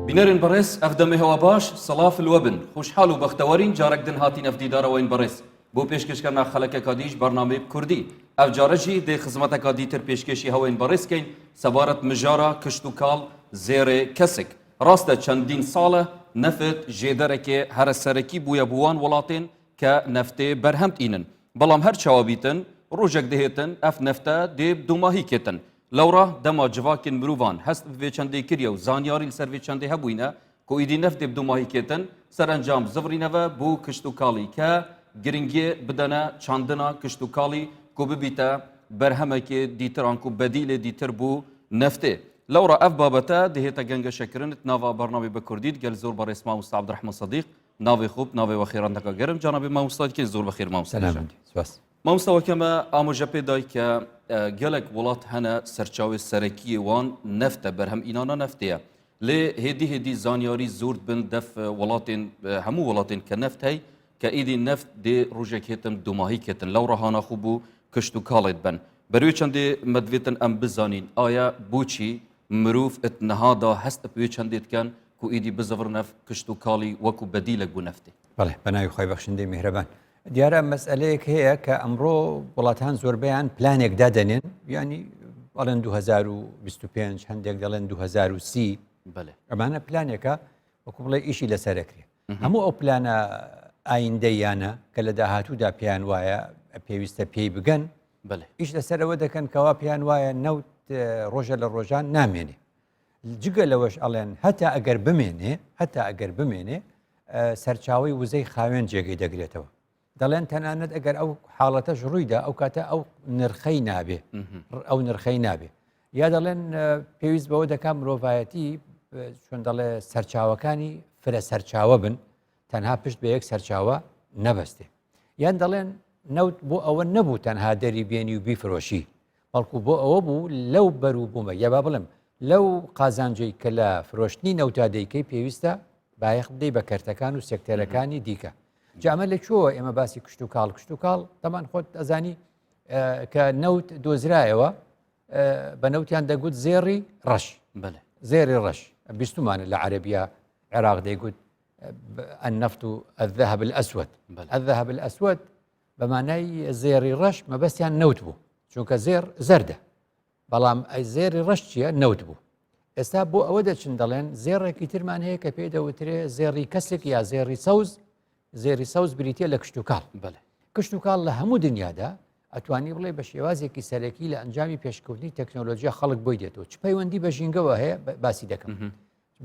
بینەرن بەڕێز ئەفدەمێ هەوا باش سەڵاف الوەبن خوشحال و بەختەوەرین جارێک دن هاتی نەفدیدارەوەین بەڕێز بۆ پێشکەشکردنا خەڵکێکا دیش بەرنامەی کوردی ئەف جارەژی دێ خزمەتەکە دیتر پێشکەشی هەوەین بەڕێزکەین سەبارەت مژارە کشت و کاڵ زێرێ کەسێک ڕاستە چەندین ساڵە نەفت ژێدەرێکێ هەرە سەرەکی بووە بووان وڵاتێن کە نەفتێ بەرهەمت ئینن بەڵام هەر چاوابیتن ڕۆژێک دەهێتن ئەف نەفتە دێ دوماهی کێتن لەوڕا دەما جڤاکên mirovan hest bi vê çendê kiriye û zanyarî li ser vê çendê hebûyne ku êdî neft dê bi domahî kêtin serencam zivrîneve bû kişt û kalî ke giringiyê bidene çandina kişt û kalî ku bibîte berhemekê dîtiran ku bedîlê dîtir bû neftê. Lewra ev babete dihête gengeşekirin nava bernamê bi Kurdî gel zor barês Mamosta Abdirehman Sedîq navê xûb navê we xêran deka gerim canavê Mamosta dikên zor bixêr Mamosta. Mamosta weke me amojepê day ke gelek welat hene serçavê serekiyê wan neft e berhem înana neftê ye. Lê hêdî hêdî zanyarî zor bin def welatên hemû welatên ke neft hey ke êdî neft dê rojek hêtin domahî ketin lewra hana xwe bû kişt û kalê dibin. Berwê çendê me divêtin em bizanîn aya boçî mirov it niha da hest bi wê çendê dikin ku êdî bizivir nev kişt û kalî wekû bedîlek bû neftê. بەڵێ بەناوی خۆی بەخشندەی میهرەبان دیارە مەسئلەیەک هەیە کە ئەمڕۆ وڵاتان زۆربەیان پلانێک دادەنێن ینی بەڵێن 2025 هەندێک دەڵێن 2030 ئەمانە پلانێکە وەکو بڵێ ئیشی لەسەرەکرێ هەموو ئەو پلانە ئایندەیانە کە لە داهاتوودا پێیان وایە پێویستە پێی بگەن ئیش لەسەرەوە دەکەن کەوا پێیان وایە نەوت ڕۆژە لە ڕۆژان نامێنێ جگە لەوەش ئەڵێن هەتا ئەگەر بمێنێ سەرچاوی وزەی خاوێن جێگەی دەگرێتەوە دەڵێن تەنانەت ئەگەر ئەو حاڵەتەش ڕوویدا ئەو کاتە ئەو نرخەی نابێ یا دەڵێن پێویست بەوە دەکات مرۆڤایەتی چۆن دەڵێ سەرچاوەکانی فرە سەرچاوە بن تەنها پشت بە یەک سەرچاوە نەبەستێ یان دەڵێن نەوت بۆ ئەوە نەبوو تەنها دەری بێنی و بیفرۆشی بەڵکو بۆ ئەوە بوو لەو بەروبوومە یا با بڵێم لەو قازانجەی کە لە فرۆشتنی نەوتا دەیکەی پێویستە بایەخ بدەی بە کەرتەکان و سێکتەرەکانی دیکە جامە لە چۆوە ئێمە باسی کشت و کاڵ دەمان خۆت ئەزانی کە نەوت دۆزرایەوە بە نەوتیان دەگوت زێڕی ڕەش زێری ڕەش بیستمانە لە عەرەبیە عێراق دەیگوت النفط الذهب الأسود الذهب الأسود بەمانای زێری ڕەش مەبەستیان نەوت بوو چونکە زێر زەردە بەڵام زێری ڕەش چییە نەوت بوو ئێستا بۆ ئەوە دەچن دەڵێن زێڕێکی ترمان هەیە کە پێی دەوترێ زێڕی کەسێک یا زێری سەوز بریتە لە کشت و کاڵ کشت و کاڵ لە هەموو دنیادا ئەتوانی بڵێ بە شێوازێکی سەرەکی لە ئەنجامی پێشکەوتنی تەکنۆلۆژیا خەڵک بۆی دێتەوە چ پەیوەندی بە ژینگەوە هەیە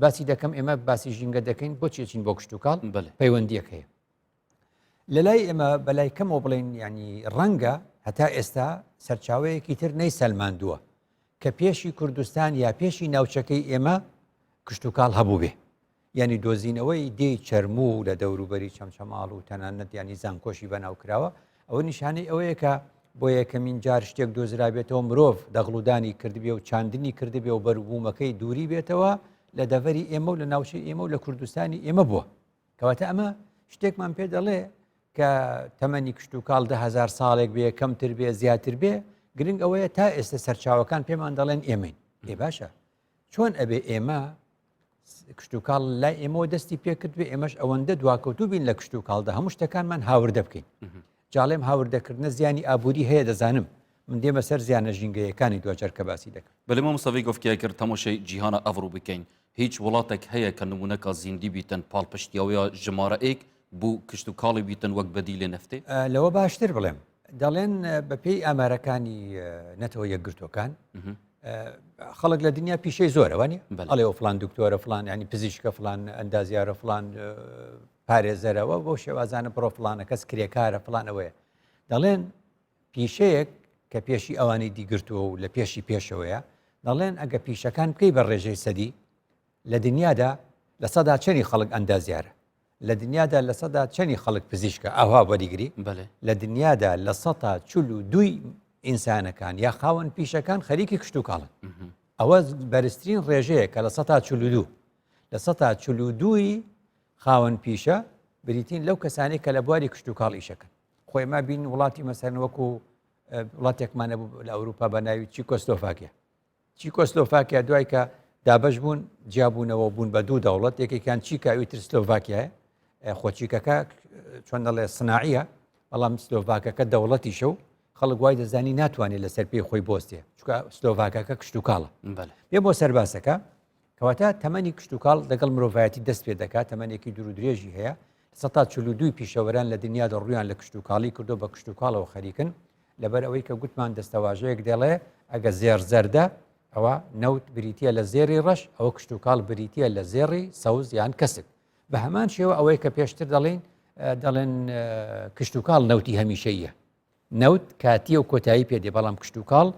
باسی دەکەم ئێمە باسی ژینگە دەکەین بۆ چێچین بۆ کشت و کاڵ پەیوەندیەک هەیە لە لای ئێمە بەلای کەمەوە بڵێن ینی ڕەنگە هەتا ئێستا سەرچاوەیەکی تر نەی سەلماندووە کە پێشی کوردستان یا پێشی ناوچەکەی ئێمە کشت و کاڵ هەبوو بێ ینی دۆزینەوەی دێی چەرموو لە دەوروبەری چەمچەماڵ و تەنانەت ینی زانکۆشی بەناوکراوە ئەوە نیشانەی ئەوەیە کە بۆ یەکەمین جار شتێک دۆزرابێتەوە مرۆڤ دەغڵودانی کردبێ و چاندنی کردبێ و بەروبوومەکەی دووری بێتەوە لە دەڤەری ئێمە و لە ناوچەی ئێمە و لە کوردستانی ئێمە بووە کەواتە ئەمە شتێکمان پێ دەڵێ کە تەمەنی کشت و کاڵ 10,000 ساڵێک بێ کەمتر بێ زیاتر بێ گرنگ ئەوەیە تا ئێستا سەرچاوەکان پێمان دەڵێن ئێمەین ئێ باشە چۆن ئەبێ ئێمە کشت و کاڵ لای ئێمەوە دەستی پێکرد بێ ئێمەش ئەوەندە دواکەوتوو بین لە کشت و کاڵدا هەموو شتەکانمان هاوردە بکەین جاڵێم هاوردەکردنە زیانی ئابووری هەیە دەزانم من دێمە سەر زیانە ژینگەیەکانی دوجار کە باسی دەکەم بەڵێ مامۆستا گفتیای کرد تەماشای جیهانە ئەڤڕوو بکەین هیچ وڵاتێک هەیە کە نمونەکە زیندی بیتن پاڵپشتیاوەیە ژمارەیەک بوو کشت و کاڵی بیتن وەک بەدیلێ نەفتێ لەوە باشتر بڵێم دەڵێن بەپێی ئامارەکانی نەتەوە یەکگرتوەکان خەڵک لە دنیا پیشەی زۆرەوانی ئەڵێ فلان دکتۆرە فلان ینی پزیشکە فلان ئەندازیارە فلان پارێزەرەوە بۆ شێوازانە بڕۆ فلانە کەس کرێکارە فلانەوەیە دەڵێن پیشەیەک کە پێشی ئەوانی دیگرتووە و لە پێشی پێشەوەیە دەڵێن ئەگە پیشەکان بکەی بە ڕێژەی سەدی لە دنیادا لە سەدا چەندی خەڵک ئەندازیارە لە دنیادا لە سەدا چەندی خەڵک پزیشکە ئاوا وەریگری لە دنیادا لە 142 ئینسانەکان یا خاوەن پیشەکان خەریکی کشت و کاڵن ئەوە بەرزترین ڕێژەیە کە لە 142 لە 142 خاوەن پیشە بریتین لەو کەسانی کە لە بواری کشت و کاڵ ئیشەکەن خۆی ما بین وڵاتی مەسەرن وەکو وڵاتێکمانە لە ئەوروپا بە ناوی چیکۆسلۆڤاکیا دوای کە دابش بوون جیابوونەوە بوون بە دوو دەوڵەت یەکێکیان چیکە ئەویتر سلۆڤاکیایە خۆچیکەکە چۆن دەڵێ سناعیە بەڵام سلۆڤاکەکە دەوڵەتی شە و خەڵک وای دەزانی ناتوانێت لەسەر پێی خۆی بۆستێ چکە سلۆڤاکەکە کشت و کاڵە بێ بۆ سەرباسەکە کەواتە تەمەنی کشت و کاڵ لەگەڵ مرۆڤایەتی دەست پێ دەکات تەمەنێکی دوور و درێژی هەیە 1942 پیشەوەران لە دنیا دەڕویان لە کشت و کاڵی کردو بە کشت و کاڵەوە خەریکن لەبەر ئەوەی کە گوتمان دەستەواژەیەک دێڵێ ئەگە زێر زەردە ئەوە نەوت بریتە لە زێری ڕەش ئەوە کشت و کاڵ بریتە لە زێڕی سەوز یان کەسک بە هەمان شێوە ئەوەی کە پێشتر دەڵێن کشت و کاڵ نەوتی هەمیشەیە نەوت کاتی و کۆتایی پێدێ بەڵام کشت و کاڵ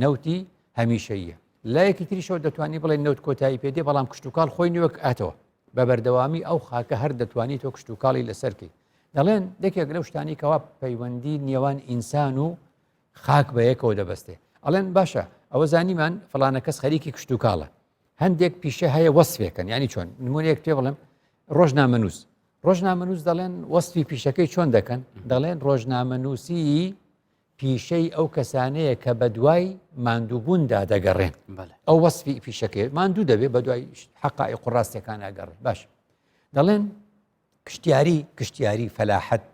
نەوتی هەمیشەیە لایەکی تریشەوە دەتوانانی بڵێن نەوت کۆتایی پێدێ بەڵام کشت و کاڵ خۆی نوێک ئاتەوە بە بەردەوامی ئەو خاکە هەر دەتوانیت تۆ کشت و کاڵی لەسەرکەی دەڵێن دەکێک لەو شتانی کەوا پەیوەندی نێوان ئینسان و خاک بە یەکەوە دەبەستێ ئەڵێن باشە ئەوە زانیمان فڵانە کەس خەریکی کشت و کاڵە هەندێک پیشە هەیە وەسفێکن ینی چۆن نمونەیەک پێ بڵێم ڕۆژنامەنووس دەڵێن وەسفی پیشەکەی چۆن دەکەن دەڵێن ڕۆژنامەنووسی پیشەی ئەو کەسانەیە کە بە دوای ماندووبووندا دەگەڕێن ئەو وەسفی پیشەکەی ماندوو دەبێت بە دوای حەقائق و ڕاستیەکان ئەگەڕێن باش دەڵێن کشتیاری فەلاحەت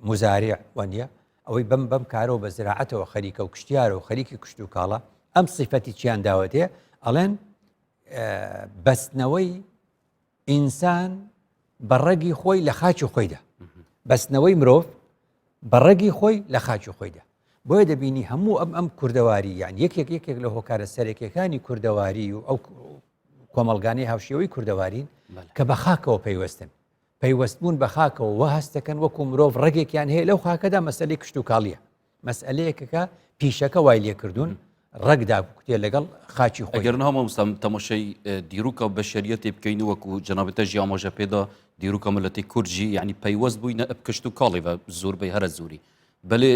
مزارع وانە ئەوەی بەم کارەوە بە زراعەتەوە خەریکە و کشتیارە و خەریکی کشت و کاڵە ئەم سیفەتی چیان داوەتێ ئەڵێن بەستنەوەی ئینسان بەڕەگی خۆی لە خاچی خۆیدا بەستنەوەی مرۆڤ بەڕەگی خۆی لە خاچی خۆیدا بۆیە دەبینی هەموو ئەم کوردەواری یان یەکێک لە هۆکارە سەرەکیەکانی کوردەواری و ئەو کۆمەڵگانەی هاوشێوەی کوردەوارین کە بە خاکەوە پەیوەستن پەیوەستبوون بە خاکەوە وە هەستەکەن وەکو مرۆڤ ڕێگێکیان هەیە لەو خاکەدا مەسەلەی کشت و کاڵیە مەسئلەیەکەکە پیشەکە وای لێکردوون ڕەگدا کوتێ لەگەڵ خاچی خۆی ئەگەر نامەمستام تەماشای دیروکە بەشەریەتی بکەین وەکو جەنابەتە ژیامۆژە پێدا دیروکە ملەتی کورجی یعنی پەیوەست بووینە ئەب کشت و کاڵی بە زۆربەی هەرە زووری بەلێ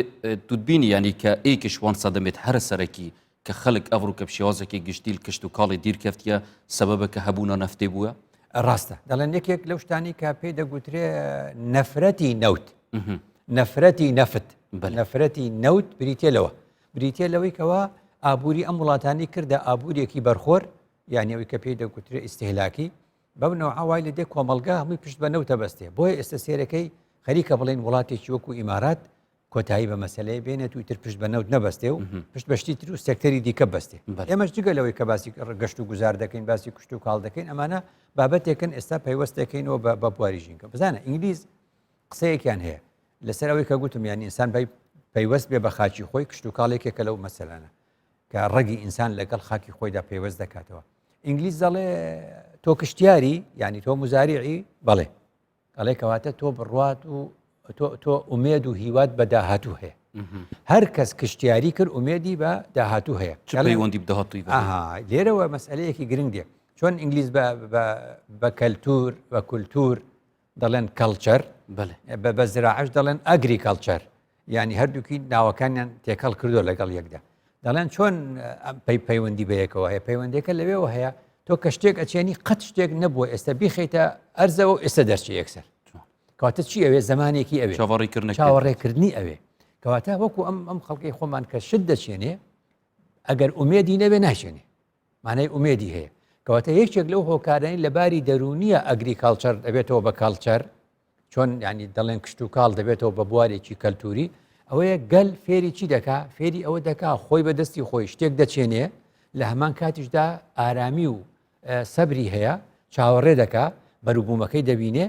توتبینی ینی کە ئێکیشوان سەدەمێت هەرە سەرەکی کە خەڵک ئەڤڕوو کە پشێوازێکی گشتیل کشت و کاڵی دیرکەفتیە سەبەبە کە هەبوونە نەفتێ بووە ڕاستە دەڵێن یەکێک لەو شتانی کە پێی دەگوترێ نەفرەتی نەوت نەفرەتی نەفت نەفرەتی نەوت بریتێ لەوەی کەوا ئابووری ئەم وڵاتانی کردە ئابوورێکی بەرخۆر یانی ئەوەی کە پێی دەگوترێ ئیستیهلاکی بەو نەوعاوای لە دێ کۆمەلگا هەمووی پشت بە نەوتە بەستێ بۆیە ئێستا سێرەکەی خەریکە بڵێن وڵاتێکی وەکو ئیمارات کۆتایی بە مەسلەیە بێنێت و تر پشت بە نەوت نەبەستێ و پشت بەشتی تر و سێکتەری دیکە بەستێ ئێمەش جگە لەوەی کە باسی گەشت و گوزار دەکەین باسی کشت و کاڵ دەکەین ئەمانە بابەتێکن ئێستا پەیوەستەکەینەوە بە بواری ژینکە بزانە ئینگلیز قسەیەکیان هەیە لەسەر ئەوەی کە گوتم یانی ئینسان پەیوەست بێ بە خاچی خۆی کشت و کاڵێکێکە لەو مەسەلانە کە ڕەگی ئینسان لەگەڵ خاکی خۆیدا پەیوەست دەکاتەوە ئینگلیز دەڵێ تۆ کشتیاری ینی تۆ مزاریعی بەڵێ ئەڵێ کەواتە تۆ بڕوات و تۆ ئومێد و هیوات بە داهاتوو هەیە هەر کەس کشتیاری کرد ئومێدی بە داهاتوو هەیە پەیوەندی بداهاتووی لێرەوە مەسئلەیەکی گرنگ دێ چۆن ئینگلیز بە کەلتور بە کولتور دەڵێن کەڵچەر بە زراعەش دەڵێن ئەگریکەڵچەر ینی هەردووکی ناوەکانیان تێکەڵ کردو لەگەڵ یەکدا دەڵێن چۆن پەیوەندی بەیەکەوە هەیە پەیوەندێکە لەوێەوە هەیە تۆ کە شتێک ئەچێنی قەت شتێک نەبووە ئێستا بیخیتە ئەرزەوە ئێستا دەرچی یەکسەر کەواتە چی ئەوێ زمانێکی ئەوێ چاوەڕێکردنی ئەوێ کەواتە وەکو ئەم خەڵکی خۆمان کە شت دەچێنێ ئەگەر ئومێدی نەبێ ناچێنێ مانای ئومێدی هەیە کەواتە یەکێک لەو هۆکارانی لەباری دەرونیە ئەگریکەڵچەر دەبێتەوە بە کاڵچەر چۆن ینی دەڵێن کشت و کاڵ دەبێتەوە بە بوارێکی کەلتوری ئەوەیە گەل فێری چی دەکا فێری ئەوە دەکا خۆی بەدەستی خۆی شتێک دەچێنێ لە هەمان کاتیشدا ئارامی و سەبری هەیە چاوەڕێ دەکا بەروبوومەکەی دەبینێ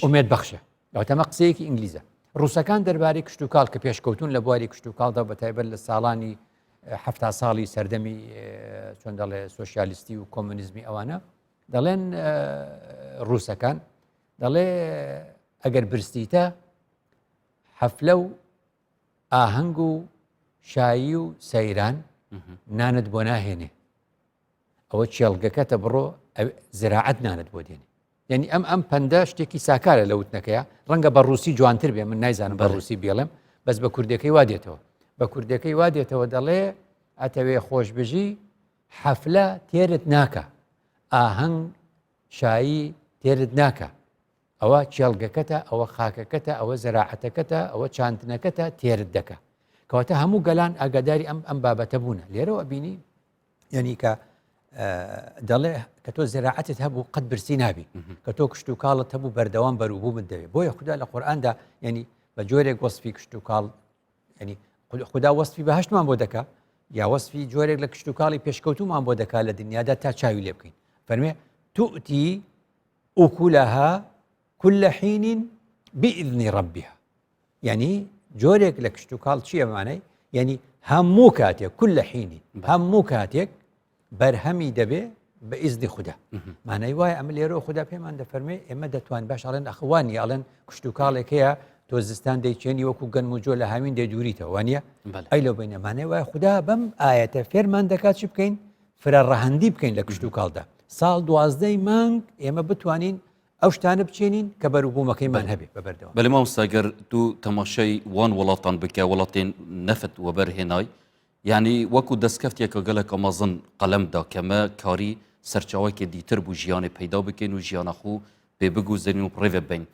ئومێد بەخشە ئەوتەمە قسەیەکی ئینگلیزە ڕووسەکان دەربارەی کشت و کاڵ کە پێشکەوتون لە بواری کشت و کاڵدا بەتایبەت لە ساڵانی هەفتا ساڵی سەردەمی چۆن دەڵێ سۆشیالیستی و کۆمونیزمی ئەوانە دەڵێن ڕووسەکان دەڵێ ئەگەر برستیتە حەفلە و ئاهەنگ و شایی و سەیران نانت بۆ ناهێنێ ئەوە چێڵگەکەتە بڕۆ زراعەت نانت بۆ دێنێ یعنی ئەم پەندە شتێکی ساکارە لە وتنەکەیە ڕەنگە بە ڕووسی جوانتر بێ من نایزانم بە ڕووسی بێڵم بەس بە کوردەکەی وا دێتەوە بە کوردەکەی وا دێتەوە دەڵێ ئەتەوێ خۆشبژی حەفلە تێرت ناکە ئاهەنگ شایی تێرت ناکە ئەوە چێڵگەکەتە ئەوە خاکەکەتە ئەوە زراعەتەکەتە ئەوە چاندنەکەتە تێرت دەکە کەواتە هەموو گەلان ئاگاداری ئەم بابەتە بوونە لێرەوە بینی یعنی کە دەڵێ کە تۆ زراعەتت هەبوو قەت برسی نابی کە تۆ کشت و کاڵت هەبوو بەردەوام بەروبوو من دەوێت بۆیە خوددا لە قورئاندا ینی بە جۆرێک وەسفی کشت و کاڵ ینی خوددا وەسفی بەهشتمان بۆ دەکا یا وەسفی جۆرێک لە کشت و کاڵی پێشکەوتومان بۆ دەکا لە دنیادا تا چاوی لێ بکەین فەرمێ تؤتی ئوکولەها كل حين بإذن ربها يعني جورك لك شتوكال شيء معناه يعني همو كاتك كل حين همو كاتك برهمي دبي بإذن خدا معناه واي عمل يرو خدا بيمان دفرمي إما دتوان باش علن أخواني علن كشتوكالك هي توزستان دي تشيني وكو جن مجول همين دي دوريته وانيا أي لو بينه معناه واي خدا بم آية فرمان دكات شبكين فرار رهندي بكين لك شتوكال ده سال دوازدي مانك إما بتوانين ئەو شتانە بچێنین کە بەروبوومەکەیمان هەبێ بەبەردەوام بەڵێ مامۆستاگەر دوو تەماشای وان وڵاتان بکە وڵاتێن نەفت وەبەرهێنای یعنی وەکو دەستکەفتێکە گەلێک ئەمازن قەلەمدا کەمە کاری سەرچاوەیەکی دیتر بوو ژیانێ پەیدا بکەین و ژیانە خۆ پێ بگوزێنین و پڕێڤە بین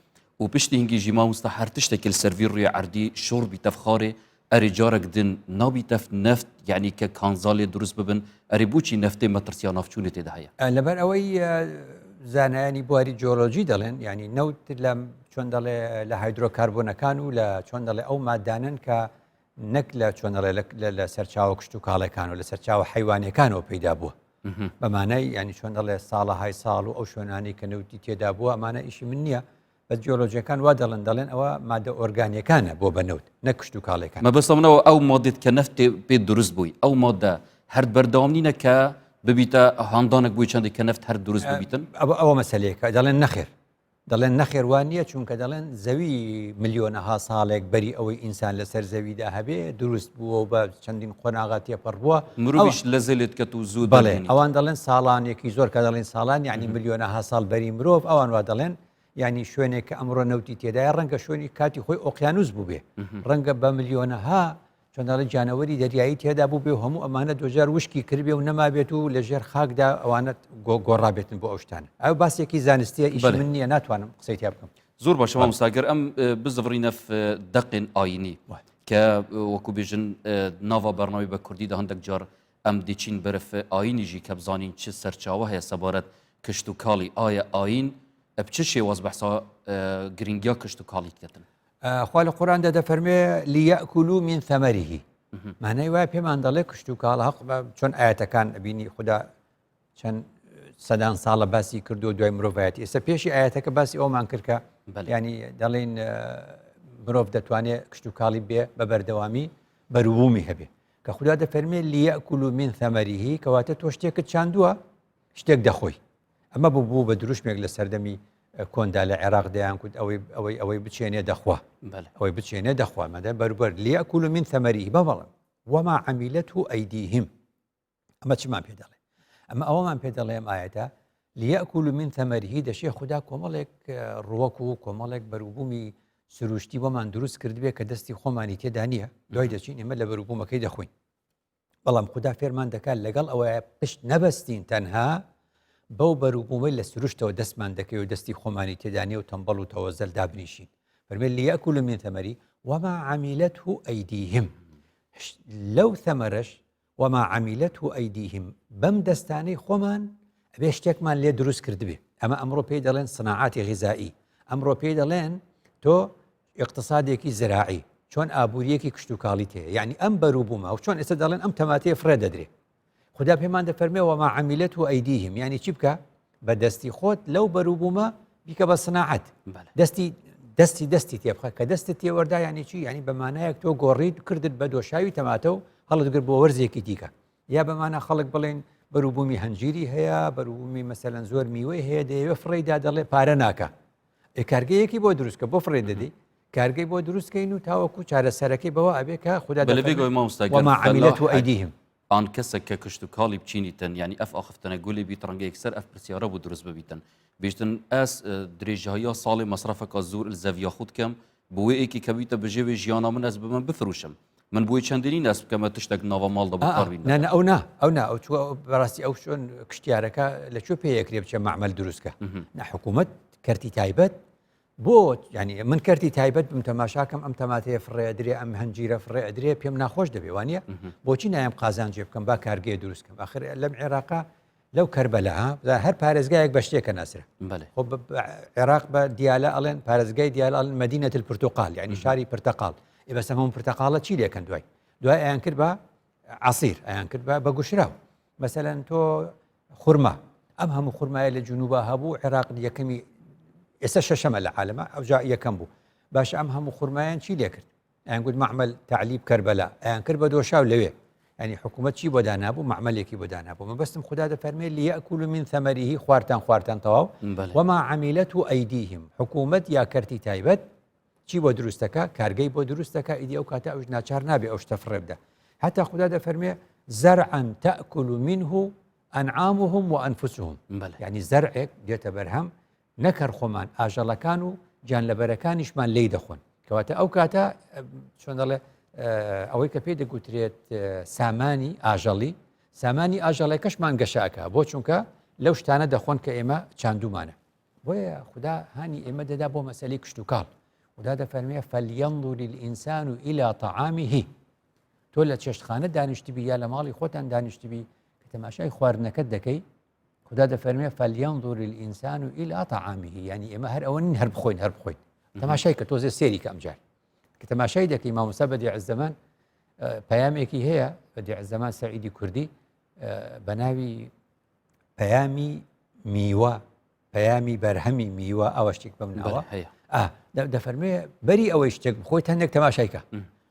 و پشتی هینگی ژی مامۆستا هەر تشتێکی سەروی ڕووی عەردی شۆڕ بیتەف خارێ ئەرێ جارێک دن نابیتەف نەفت یعنی کە کانزالێ دروست ببن ئەرێ بۆچی نەفتێ مەترسیان نافچوونێ تێدا هەیە لەبەر ئەوەی زانایانی بواری جۆلۆجی دەڵێن ینی نەوت لە چۆن دەڵێ لە هایدرۆکاربۆنەکان و لە چۆن دەڵێ ئەو مادانن کە نەک لە چۆن دەڵێ لە سەرچاوە کشت و کاڵەکان و لە سەرچاوە حیوانەکانەوە پەیدا بووە بەمانای ینی چۆن دەڵێ ساڵە های ساڵ و ئەو شوێنانی کە نەوتی تێدا بووە ئەمانە ئیشی من نییە بە جیۆلۆجیەکان وا دەڵێن ئەوە مادە ئۆرگانیەکانە بۆ بەنەوت نەک کشت و کاڵەکان مەبەستەمەوە ئەو مادێت کە نەفت پێ دروست بووی ئەو مادە هەر بەردەوام نینە کە ببیتە هاندانێک بووی چەندێک کە نەفت هەر دروست ببیتن ئەوە مەسەلەیەکە دەڵێن نەخێر وان نییە چونکە دەڵێن زەوی ملیۆنەها ساڵێک بەری ئەوەی ئینسان لەسەر زەویدا هەبێ دروست بووە و بە چەندین قۆناغا تێپەڕ بووە مرۆڤیش لە زەلێت کە و زوو بەڵێ ئەوان دەڵێن ساڵانێکی زۆر کە دەڵێن ساڵان یعنی ملیۆنەها ساڵ بەری مرۆڤ ئەوان وا دەڵێن ینی شوێنێک کە ئەمڕۆ نەوتی تێدایە ڕەنگە شوێنی کاتی خۆی ئۆقیانوس بوو بێ ڕەنگە بە ملیۆنەها چۆنداڵی جانەوەری دەریایی تێدا بوو بێ و هەموو ئەمانە دۆجار وشکی کردبێ و نەمابێت و لە ژێر خاکدا ئەوانت گۆڕابێتن بۆ ئەو شتانە ئەو باسێکی زانستیە ئیش من نییە ناتوانم قسەی تیا بکەم زۆر باشە مامۆستاگەر ئەم بزڕینە دەقێن ئاینی کە وەکو بێژن ناوا بەرناوی بە کوردی دا هەندێک جار ئەم دیچین بەرف ئاینیژی کە بزانین چ سەرچاوە هەیە سەبارەت کشت و کاڵی ئایا ئاین بچ شێواز بەحسا گرنگیا کشت و کاڵی دەکەن خوا لە قورئاندا دەفەرمێ لیەئکولوا من ثەمەریه معنای وایە پێمان دەڵێ کشت و کاڵ حەق چۆن ئاەتەکان بینی خوددا چەند سەدان ساڵە باسی کردو و دوای مرۆڤایەتی ئێستا پێشی ئاەتەکە باسی ئەومان کرد کە ینی دەڵێن مرۆڤ دەتوانێت کشت و کاڵی بێ بە بەردەوامی بەروبوومی هەبێ کە خوددا دەفەرمێ لیەئکولوا من ثەمەریه کەواتە تۆ شتێکت چاندووە شتێک دەخۆی ئەمە بوو بە دروشمێک لە سەردەمی کۆندا لە عێراق دەیان کورد ئەوەی بچێنێ دەخوا ئەوەی بچێنێ دەخوا مەدە بەروبەر لیەئکولوا من ثەمەریه بەڵام وما عەمیلەته ئەیدیهم ئەمە چمان پێ دەڵێ ئەمە ئەوەمان پێ دەڵێ ئەم ئاەتە لیەئکولوا من ثەمەریه دەشێ خوددا کۆمەڵێک ڕووەک و کۆمەڵێک بەروبوومی سروشتی بۆمان دروست کردبێ کە دەستی خۆمانی تێدا نییە دوای دەچین ئێمە لە بەروبوومەکەی دەخۆین بەڵام خوددا فێرمان دەکات لەگەڵ ئەوەیە پشت نەبەستین تەنها بەو بەروبوومەی لە سروشتەوە دەستمان دەکەی و دەستی خۆمانی تێدانێ و تەمبەڵ و تەوەزەل دابنیشین فەرمێ لیەئکولوا من ثەمەریه وما عەمیلەته ئەیدیهم لەو ثەمەرەش وما عەمیلەته ئەیدیهم بەم دەستانەی خۆمان ئەبێ شتێکمان لێ دروست کردبێ ئەمە ئەمڕۆ پێی دەڵێن سناعاتی غیزایی ئەمڕۆ پێی دەڵێن تۆ اقتصادێکی زراعی چۆن ئابووریەکی کشت و کاڵی تەیە یعنی ئەم بەروبوومە و چۆن ئێستا دەڵێن ئەم تەماتەیە فرێ دەدرێ خوددا پێمان دەفەرمێ وما عەمیلەته ئەیدیهم یعنی چی بکە بە دەستی خۆت لەو بەروبوومە بیکە بە سناعەت دەستی تێ بخە کە دەستت تێوەردا یعنی چی یعنی بەمانایەک تۆ گۆڕیت کردت بە دۆشاوی تەماتە و هەڵدەگر بۆ وەرزێکی دیکە یا بەمانە خەڵک بڵێن بەروبوومی هەنجیری هەیە بەروبوومی مەسەلەن زۆر میوەی هەیە دەیەوێ فڕێدا دەڵێ پارە ناکە کارگەیەکی بۆ دروستکە بۆ فڕێ دەدەی کارگەی بۆ دروستکەین و تاوەکو چارەسەرەکەی بەوە ئەبێ کە خوددا وما عەمیلەته ئەیدیهم ئان کەسێک کە کشت و کاڵی بچینیتن ینی ئەف ئاخفتنە گولی بیت ڕەنگە یەکسەر ئەف پرسیارە بۆ دروست ببیتن بێژتن ئەس درێژایی ساڵی مەسرەفەکە زۆر زەڤیا خود کەم بۆ ئێکی کە بیتە بژێوێ ژیانە من ئەس بمە بفروشم من بۆی چەندێنی نەس بکەمە تشتێک ناوە ماڵ دەبڕین ئەو چوە بەڕاستی ئەو شوێن کشتیارەکە لەکوێ پێیەکرێ بچە معمەل دروستکە حکوومەت کەرتی تایبەت بۆ ینی من کەرتی تایبەت بم تەماشاکەم ئەم تەماتەیە فڕێ ئەدرێ ئەم هەنجیرە فڕێ ئەدرێ پێم ناخۆش دەبێ وانە بۆچی نایم قازانجێ بکەم با کارگەیە دروستکەم ئاخر لەم عێراقا لەو کەربەلا هەر پارێزگایەک بە شتێکە ناسرە بله خۆ عێراق بە دیالە ئەڵێن پارێزگای دیالە ئەڵێن مەدینەت الپرتوقال یعنی شاری پرتەقال بەس هەموو پرتەقاڵە چی لێکەن دوای ئەیان کرد بە عەسیر ئەیان کرد بە گوشراو مەسەلەن تۆ خورما ئەم هەموو خورمایە لە جنوبا هەبوو عێراق یەکەمی ئێستا شەشەمە لە عالەمە ئەوجا یەکەم بوو باش ئەم هەموو خورمایان چی لێ کرد ئەیان گوت معمەل تعلیب کەربەلا ئەیان کرد بە دۆشاو لەوێ يعني حکوومەت چی بۆ دانابوو معمەلێکی بۆ دانابوو مەبەستم خدا دەفەرمێ لیەکول من ثەمەریه خواردان تەواو وما عەمیلەته ئەیدیهم حکوومەت یا کەرتی تایبەت چی بۆ دروستەکە کارگەی بۆ دروستەکە ئیدی ئەو کاتە ئەوش ناچار نابێ ئەو شتە فڕێ بدە حتا خدا دەفەرمێ زەرعا تەأکل منه ئەنعامهم وأنفسهم يعني زەرعێک دێتە بەرهەم نەکەر خۆمان ئاژەڵەکان و گیانلەبەرەکانیشمان لێی دەخۆن کەواتە ئەو کاتە چۆن دەڵێ ئەوەی کە پێی دەگوترێت سامانی ئاژەڵی کەشمان گەشاکە بۆ چونکە لەو شتانە دەخۆن کە ئێمە چاندومانە بۆیە خدا هانی ئێمە دەدا بۆ مەسەلەی کشت و کاڵ خدا دەفەرمێ فەلیەنظر الئینسان إلى طعامه تۆ لە چێشتخانە دانیشتبی یا لە ماڵی خۆتان دانیشتبی کە تەماشای خواردنەکەت دەکەی خدا دەفەرمێ فەلیەنظر الئینسان إلى طعامه یعنی ئێمە هەر ئەوە نین هەر بخۆین تەماشای کە تۆزێ سێری کە ئەمجار کە تەماشای دەکەی مامۆستا بەدیع الزەمان پەیامێکی هەیە بەدیع الزەمان سەعیدی کوردی بە ناوی پەیامی میوە پەیامی بەرهەمی میوە ئەوە شتێک بەم ناوە دەفەرمێ بەری ئەوەی شتێک بخۆیت هەندێک تەماشایکە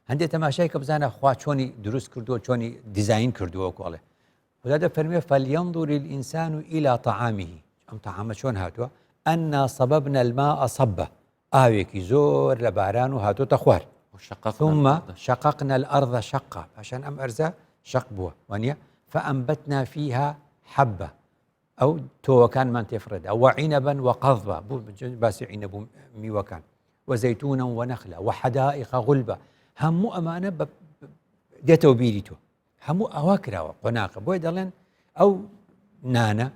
هەندێک تەماشایکە بزانە خوا چۆنی دروست کردووە چۆنی دیزاین کردووە کۆڵێ خدا دەفەرمێ فەلیەنظر الئینسان إلى طعامه ئەم تەعامە چۆن هاتووە ئەنا صەبەبنا الماء صەبە ئاوێکی زۆر لە باران و هاتۆتە خوار ثم شققنا الأرض شقا عشان ئەم ئەرزە شق بووە وانە فأنبتنا فيها حبة ئەو تۆوەکانمان تێفڕێدا وعنبا وقضبا باسی عینەب و میوەکان وزەیتونە ونەخلا وحدائق غلبا هەموو ئەمانە دێتەوە بیری تۆ هەموو ئەوا کراوە قۆناقە بۆی دەڵێن ئەو نانە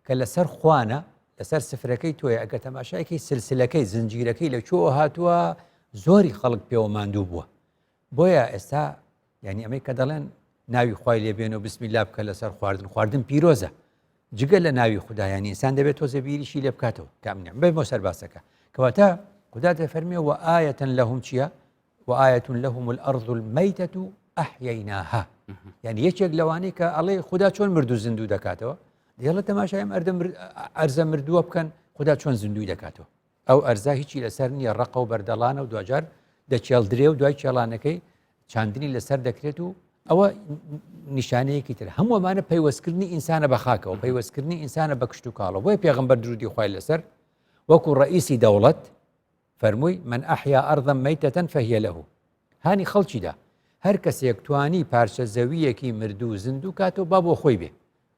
کە لەسەر خوانە لەسەر سفرەکەی تۆیە ئەگە تەماشایەکەی سلسلەکەی زنجیرەکەی لە چۆ هاتووە زۆری خەڵک پێوە ماندوو بووە بۆیە ئێستا یعنی ئەمەی کە دەڵێن ناوی خوای لێبێن و بسم الله بکە لەسەر خواردن پیرۆزە جگە لە ناوی خودایانی ئینسان دەبێت تۆزە بیریشی لێ بکاتەوە کامنیان بێ بۆ سەرباسەکە کەواتە خدا دەفەرمێ وآیەة لەهم چییە وآیەة لەهم الأرض المەیتة ئەحیەیناها یعنی یەکێک لەوانەی کە ئەڵێ خدا چۆن مرد و زیندوو دەکاتەوە دێڵە تەماشایم ئەرزە مردووە بکەن خدا چۆن زیندوی دەکاتەوە ئەو ئەرزا هیچی لەسەر نییە ڕقە و بەردەڵانە و دوجار دەچێڵدرێ و دوای چێڵانەکەی چاندنی لەسەر دەکرێت و ئەوە نیشانەیەکی تر هەمووەمانە پەیوەستکردنی ئینسانە بە خاکەوە پەیوەستکردنی ئینسانە بە کشت و کاڵەوە بۆیە پێغەمبەر درودی خوای لەسەر وەکو ڕئیسی دەوڵەت فەرمووی من ئەحیا ئەرضا مەیتەتەن فەهیە لەهو هانی خەڵکیدا هەر کەسێک توانی پارچە زەویەکی مردوو زیندوو کاتەوە با بۆ خۆی بێ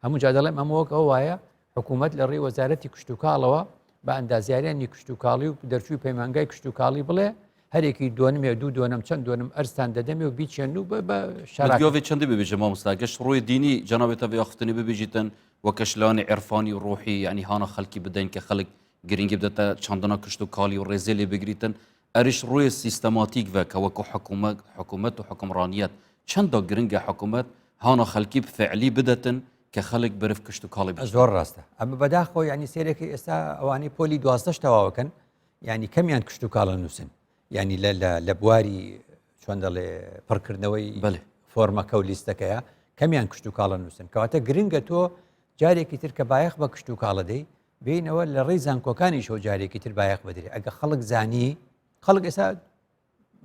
هەموو جا دەڵێم ئەمەوەک ئەو وایە حکوومەت لە ڕێی وەزارەتی کشت و کاڵەوە بە ئەندازیاریانی کشت و کاڵی و دەرچووی پەیمانگای کشت و کاڵی بڵێ هەرێکی دووەنمێ دووەنم چەند دووەنم ئەرستان دەدەمێ و بیچێن و بە شارگاوێ چەندی ببێژە مامۆستا گەشت ڕووی دینی جەنابێتە بێ ئاختنی ببێژیتن وەکە شلانی عێرفانی و ڕۆحی ینی هانە خەڵکی بدەین کە خەڵک گرنگی بدەتە چاندنا کشت و کاڵی و ڕێزێ لێ بگریتن ئەریش ڕووی سیستەماتیک بە کە وەکو حکوومەت و حکمڕانیەت چەندە گرنگە حکوومەت هانە خەڵکی فعلی بدەتن کە خەڵک برف کشت و کاڵی زۆر ڕاستە ئەمە بەداخۆ ینی سێرێکی ئێستا ئەوانەی پۆلی 12 تەواوەکەن ینی کەمیان کشت و کاڵە نووسن ینی لە بواری چۆن دەڵێ پڕکردنەوەی فۆرمەکە و لیستەکەیە کەمیان کشت و کاڵە نووسن کەواتە گرنگە تۆ جارێکی تر کە بایەخ بە کشت و کاڵە دەی بینەوە لە ڕێی زانکۆکانی شەو جارێکی تر بایەخ بدرێ ئەگە خەڵک زانی خەڵک ئێستا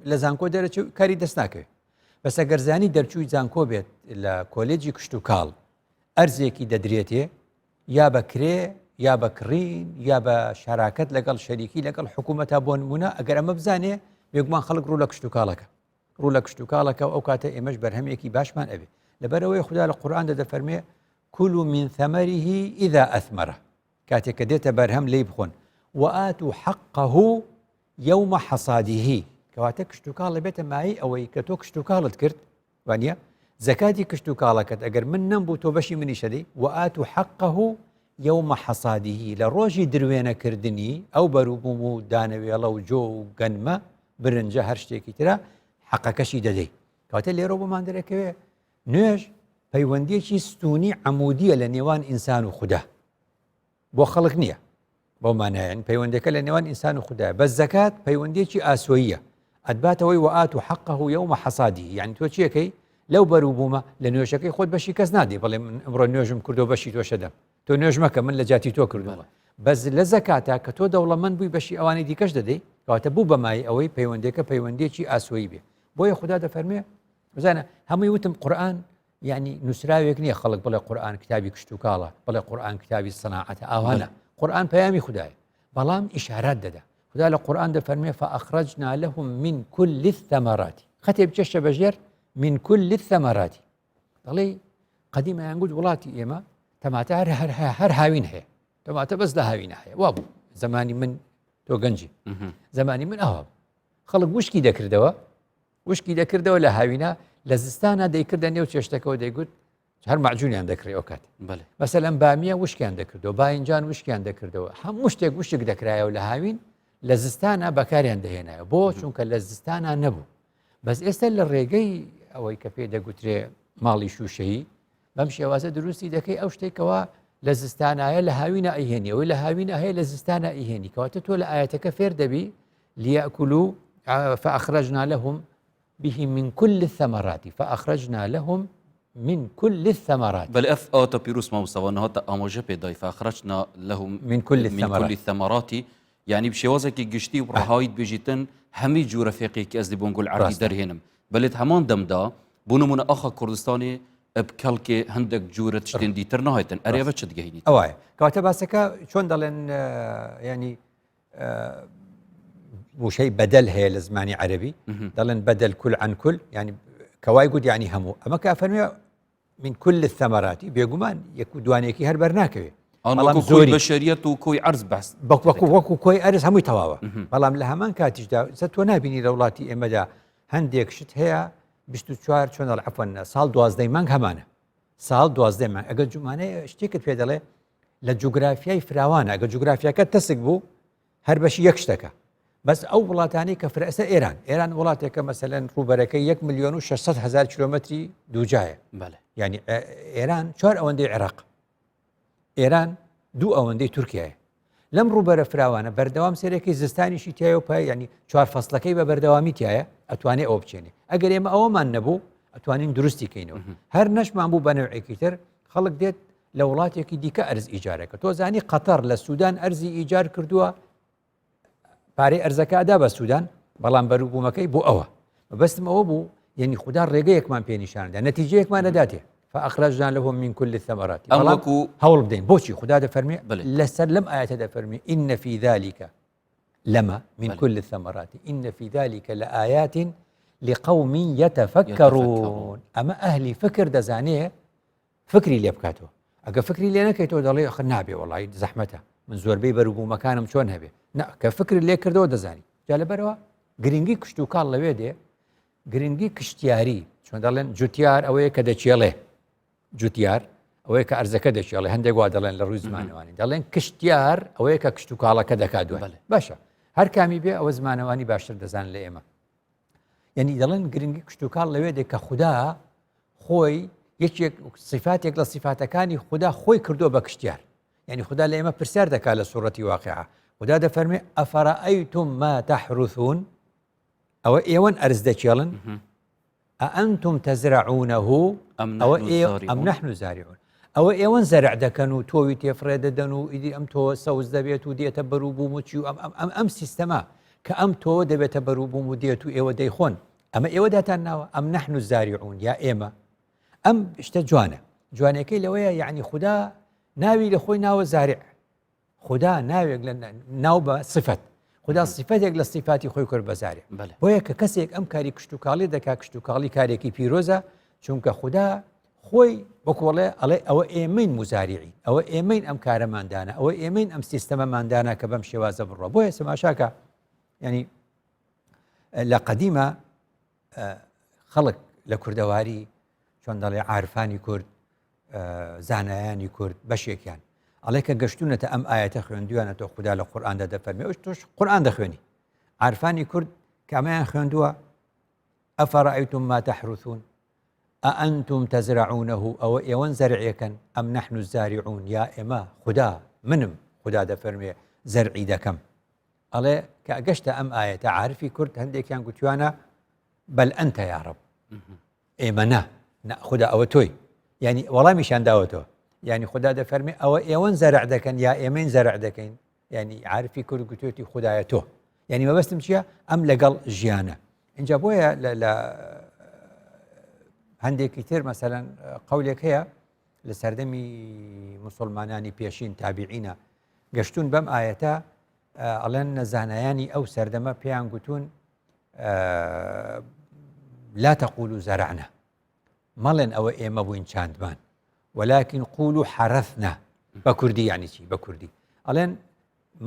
لە زانکۆ دەرەچوو کاری دەست ناکەوێت بەس ئەگەر زانی دەرچووی زانکۆ بێت لە کۆلێجی کشت و کاڵ ئەرزێکی دەدرێتێ یا بە کرێ یا بە کڕین یا بە شاراکەت لەگەڵ شەریکی لەگەڵ حکوومەتە بۆ نمونە ئەگەر ئەمە بزانێ بێگومان خەڵک ڕوو لە کشت و کاڵەکە ڕوو لە کشت و کاڵەکە ئەو کاتە ئێمەش بەرهەمێکی باشمان ئەبێ لەبەرەوەی خدا لە قورئان دەفەرمێ كلوا من ثمره إذا أثمره کاتێک کە دێتە بەرهەم لێی بخۆن وآتوا حقه يوم حصاده کەواتە کشت و کاڵە بێتە مای ئەوەی کە تۆ کشت و کاڵت کرد وانە زەکاتی کشت و کاڵەکەت ئەگەر من نەمبوو تۆ بەشی منی شەدەی وآتوا حقه يوم حصاده لە ڕۆژی درێنەکردنی ئەو بەروبووم و دانەوێڵە و جۆ و گەنمە برنجە هەر شتێکی ترە حەقەکەشی دەدەی کەواتە لێرە بۆمان دەرەکەوێ نوێژ پەیوەندیەکی ستونی عەمودیە لە نێوان ئینسان و خودا بۆ خەڵک نییە بۆ مانایەن پەیوەندەکە لە نێوان ئینسان و خوددایە بە زەکات پەیوەندێکی ئاسۆییە ئەتباتەوەی وئات و حەقەه یەومە حەسادی یعنی تۆ چیەکەی لەو بەرووبوومە لە نوێژەکەی خۆت بەشی کەس نادێ بەڵێ من ئەمڕۆ نوێژم کردو بەشی تۆ شەدەم تۆ نوێژ مەکە من لە جاتی تۆ کردووە بەس لە زەکاتە کە تۆ دەوڵەمەند بووی بەشی ئەوانی دیکەش دەدەی کەواتە بوو بەمای ئەوەی پەیوەندەکە پەیوەندێکی ئاسۆیی بێ بۆیە خوددا دەفەرمێ بزانە هەمووی وتم قورئان یعنی نووسراوێک نییە خەڵک بڵێ قورئان کتابی کشت و کاڵە بڵێ قورئان کتابی سەناعەتە ئاوانە قورئان پەیامی خوددایە بەڵام ئیشارات دەدا خوددا لە قورئان دەفەرمێ فأخرجنا لهم من كل الثمرات خەتێ بچەشە بەژێر من كل الثمرات دەڵێ قەدیمەیان گوت وڵاتی ئێمە تەماتە هەر هاوین هەیە تەماتە بەس لە هاوینە هەیە وا بوو زمانی من تۆ گەنجی زمانی من ئەوە خەڵک وشکی دەکردەوە لە هاوینە لە زستانە دەیکردە نێو چێشتەکەەوە دەیگوت هەر معجونیان دەکرێت ئەو کات مەسەلەن بامیە وشکیان دەکردەوە باینجان وشکیان دەکردەوە هەموو شتێک وشک دەکرایەوە لە هاوین لە زستانە بەکاریان دەهێنایە بۆ چونکە لە زستانە نەبوو بەس ئێستا لە ڕێگەی ئەوەی کە پێ دەگوترێ ماڵی شوشەیی بەم شێوازە دروستی دەکەی ئەو شتێکەوە لە زستانایە لە هاوینە ئەیهێنی ئەوەی لە هاوینە هەیە لە زستانە ئیهێنی کەواتە تۆ لە ئاەتەکە فێر دەبی لیەکولوا فأخرجنا لهم به من كل الثمرات فأخرجنا لهم من كل الثمرات بل اف آتا پیروس ما مستوانه تا آماجه پیدای فأخرجنا لهم من كل الثمرات يعني بشوازه که گشتی و رهایت بجیتن همی جو رفیقی که از دی بونگل عربی در هنم بلت همان دمدا بونمون آخا کردستانی بکل که هندک جورت شتین دیتر نهایتن اریابه چه دیگه هینید اوه کواته باسکا چون دلن يعني وشي بدل هي لزماني عربي دلن بدل كل عن كل يعني كواي قد يعني همو اما كافرمي من كل الثمرات بيقومان يكو دوانيكي هر برناكوي انا كوي بشريت وكوي عرض بحث وكو كوي عرض همو تواوا بلام لهمان كاتج دا ستو نابيني دولاتي اما دا هنديك شت هي 24 چون عفوا سال 12 مانگ همانه سال 12 مانگ اگر جمانه شتيكت في دله لجغرافياي فراوانه اگر جغرافيا كتسق بو هر بشي يكشتكا بس ئەو وڵاتانی کە فرەسە ئێران وڵاتێکە مەسەلەن ڕووبەرەکەی 1,600,000 کیلۆمەتری دووجایە یعنی ئێران 4 ئەوەندەی عێراق ئێران 2 ئەوەندەی تورکیایە لەم ڕووبەرە فراوانە بەردەوام سێرەکەی زستانیشی تایە و پای ینی 4 فەسڵەکەی بە بەردەوامی تایە ئەتوانێت ئەوە بچێنێ ئەگەر ئێمە ئەوەمان نەبوو ئەتوانین دروستی کەینەوە هەر نەشمان بوو بە نەوعێکی تر خەڵک دێت لە وڵاتێکی دیکە ئەرز ئیجارەکە تۆ زانی قەتەر لە سوودان ئەرزی ئیجار کردووە پارەی ئەرزەکەدا بە سوودان بەڵام بەرووبوومەکەی بۆ ئەوە بەستم ئەوە بوو یعنی خوددا ڕێگەیەکمان پێ نیشاندا نەتیجەیەکمان نەداتێ فأخرجنا لهم من كل الثمرات هەوڵ بدەین بۆچی خوددا دەفەرمێ لەسەر لەم ئاەتە دەفەرمێ إن في ذلك لما من كل الثمرات إن في ذلك لآيات لقوم يتفكرون أما أهلي فكر دەزانێ فکری لێ بکاتەوە ئەگە فکری لێ نەکەیتەوە دەڵێ ئەخ نابێ وەڵی زەحمەتە من زۆربەی بەرووبوومەکانم چۆن هەبێ کە فکر لێ کردەوە دەزانی جا لەبەرەوە گرنگی کشت و کاڵ لەوێ دێ گرنگی کشتیاری چۆن دەڵێن جوتیار ئەوەیە کە دەچێڵێ جوتیار ئەوەیە کە ئەرزەکە دەچێڵێ هەندێک وا دەڵێن لە ڕووی زمانەوانی دەڵێن کشتیار ئەوەیە کە کشت و کاڵەکە دەکات دوای باشە هەر کامی بێ ئەوە زمانەوانی باشتر دەزان لە ئێمە یعنی دەڵێن گرنگی کشت و کاڵ لەوێ دێ کە خوددا خۆی یەکێک صفاتێک لە صفاتەکانی خوددا خۆی کردووە بە کشتیار يعني خدا لما برسار دكا لسورة واقعة خدا دفرمي أفرأيتم ما تحرثون أو إيوان أرز دكيالن أأنتم تزرعونه أم نحن زارعون أو إيوان زرع دكنو توي تفرد دنو إدي أم تو سوز دبيتو دي تبرو بومتشيو أم سيستما كأم تو دبي تبرو بومديتو إيوا ديخون أما إيوا داتنا أم نحن الزارعون يا إيما أم جوانا كي لويا يعني خدا ناوي لخوي ناو زارع خدا ناوي ناو بصفت خدا صفتك لصفاتي خوي كر بزارع بويا كسيك ام كاري كشتو كالي دكا كشتو كالي كاري كي بيروزا چونك خدا خوي بقول الله او ايمين مزارعين او ايمين ام كارمان دانا او ايمين ام سيستم مان دانا كبم شوازه بالرب بويا سما شاكا يعني لا قديمه خلق لكردواري شلون دالي عارفاني كرد زانایانی کورد بەشێکیان ئەڵێ کە گەشتونەتە ئەم ئاەتە خوێندووانەتەوە خوددا لە قورئاندا دەفەرمێ ئەوش تۆش قورئان دەخوێنی عارفانی کورد کامیان خوێندووە ئەفەڕەئەیتم ما تەحرثون ئەئەنتم تەزرعونەه ئەوە ئێوەن زەرعێکن ئەم نەحن الزارعون یا ئێمە خدا منم خدا دەفەرمێ زەرعی دەکەم ئەڵێ کە ئەگەشتە ئەم ئاەتە عارفی کورد هەندێکیان گوتوانە بەل ئەنتە یا ڕەب ئێمە نا خدا ئەوە تۆی یعنی وەڵامیشان داوەتەوە یعنی خدا دەفەرمێ ئەوە ئێوەن زەرع دەکەن یا ئێمەین زەرع دەکەین یعنی عارفی کورد گوتوێتی خدایە تۆ یعنی مەبەستم چییە ئەم لەگەڵ ژیانە اینجا بۆیە لە هەندێکی تر مەسەلەن قەولێک هەیە لە سەردەمی موسڵمانانی پێشین تابعینە گەشتون بەم ئاەتە ئەڵێن نەزانایانی ئەو سەردەمە پێیان گوتون لا تقولوا زرعنا مەڵێن ئەوە ئێمە بووین چاندمان ولكن قولوا حرثنا بە کوردی یعنی چی بە کوردی ئەڵێن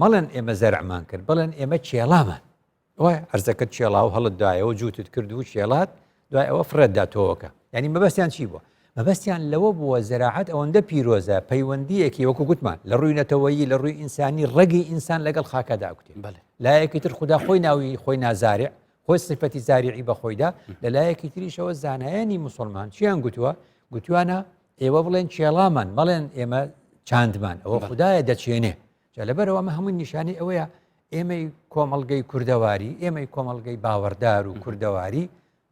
مەڵێن ئێمە زەرعمان کرد بڵێن ئێمە چێڵامان وایە ئەرزەکەت چێڵا و هەڵت دایەوە جووتت کرد و چێڵات دوای ئەوە فرەتدا تۆوەکە یعنی مەبەستیان چی بووە مەبەستیان لەوە بووە زەراعەت ئەوەندە پیرۆزە پەیوەندیەکی وەکو گوتمان لە ڕووی نەتەوەیی لە ڕووی ئینسانی ڕەگی ئینسان لەگەڵ خاکەدا کوتێ لایەکی تر خدا خۆی ناوی خۆی نازارع خۆی صفەتی زاریعی بەخۆیدا لە لایەکی تریشەوە زانایانی موسڵمان چیان گوتووە گوتوانە ئێوە بڵێن چێڵامان مەڵێن ئێمە چاندمان ئەوە خدایە دەچێنێ جا لەبەرەوە ئەمە هەمووی نیشانی ئەوەیە ئێمەی کۆمەڵگەی کوردەواری ئێمەی کۆمەڵگەی باوەڕدار و کوردەواری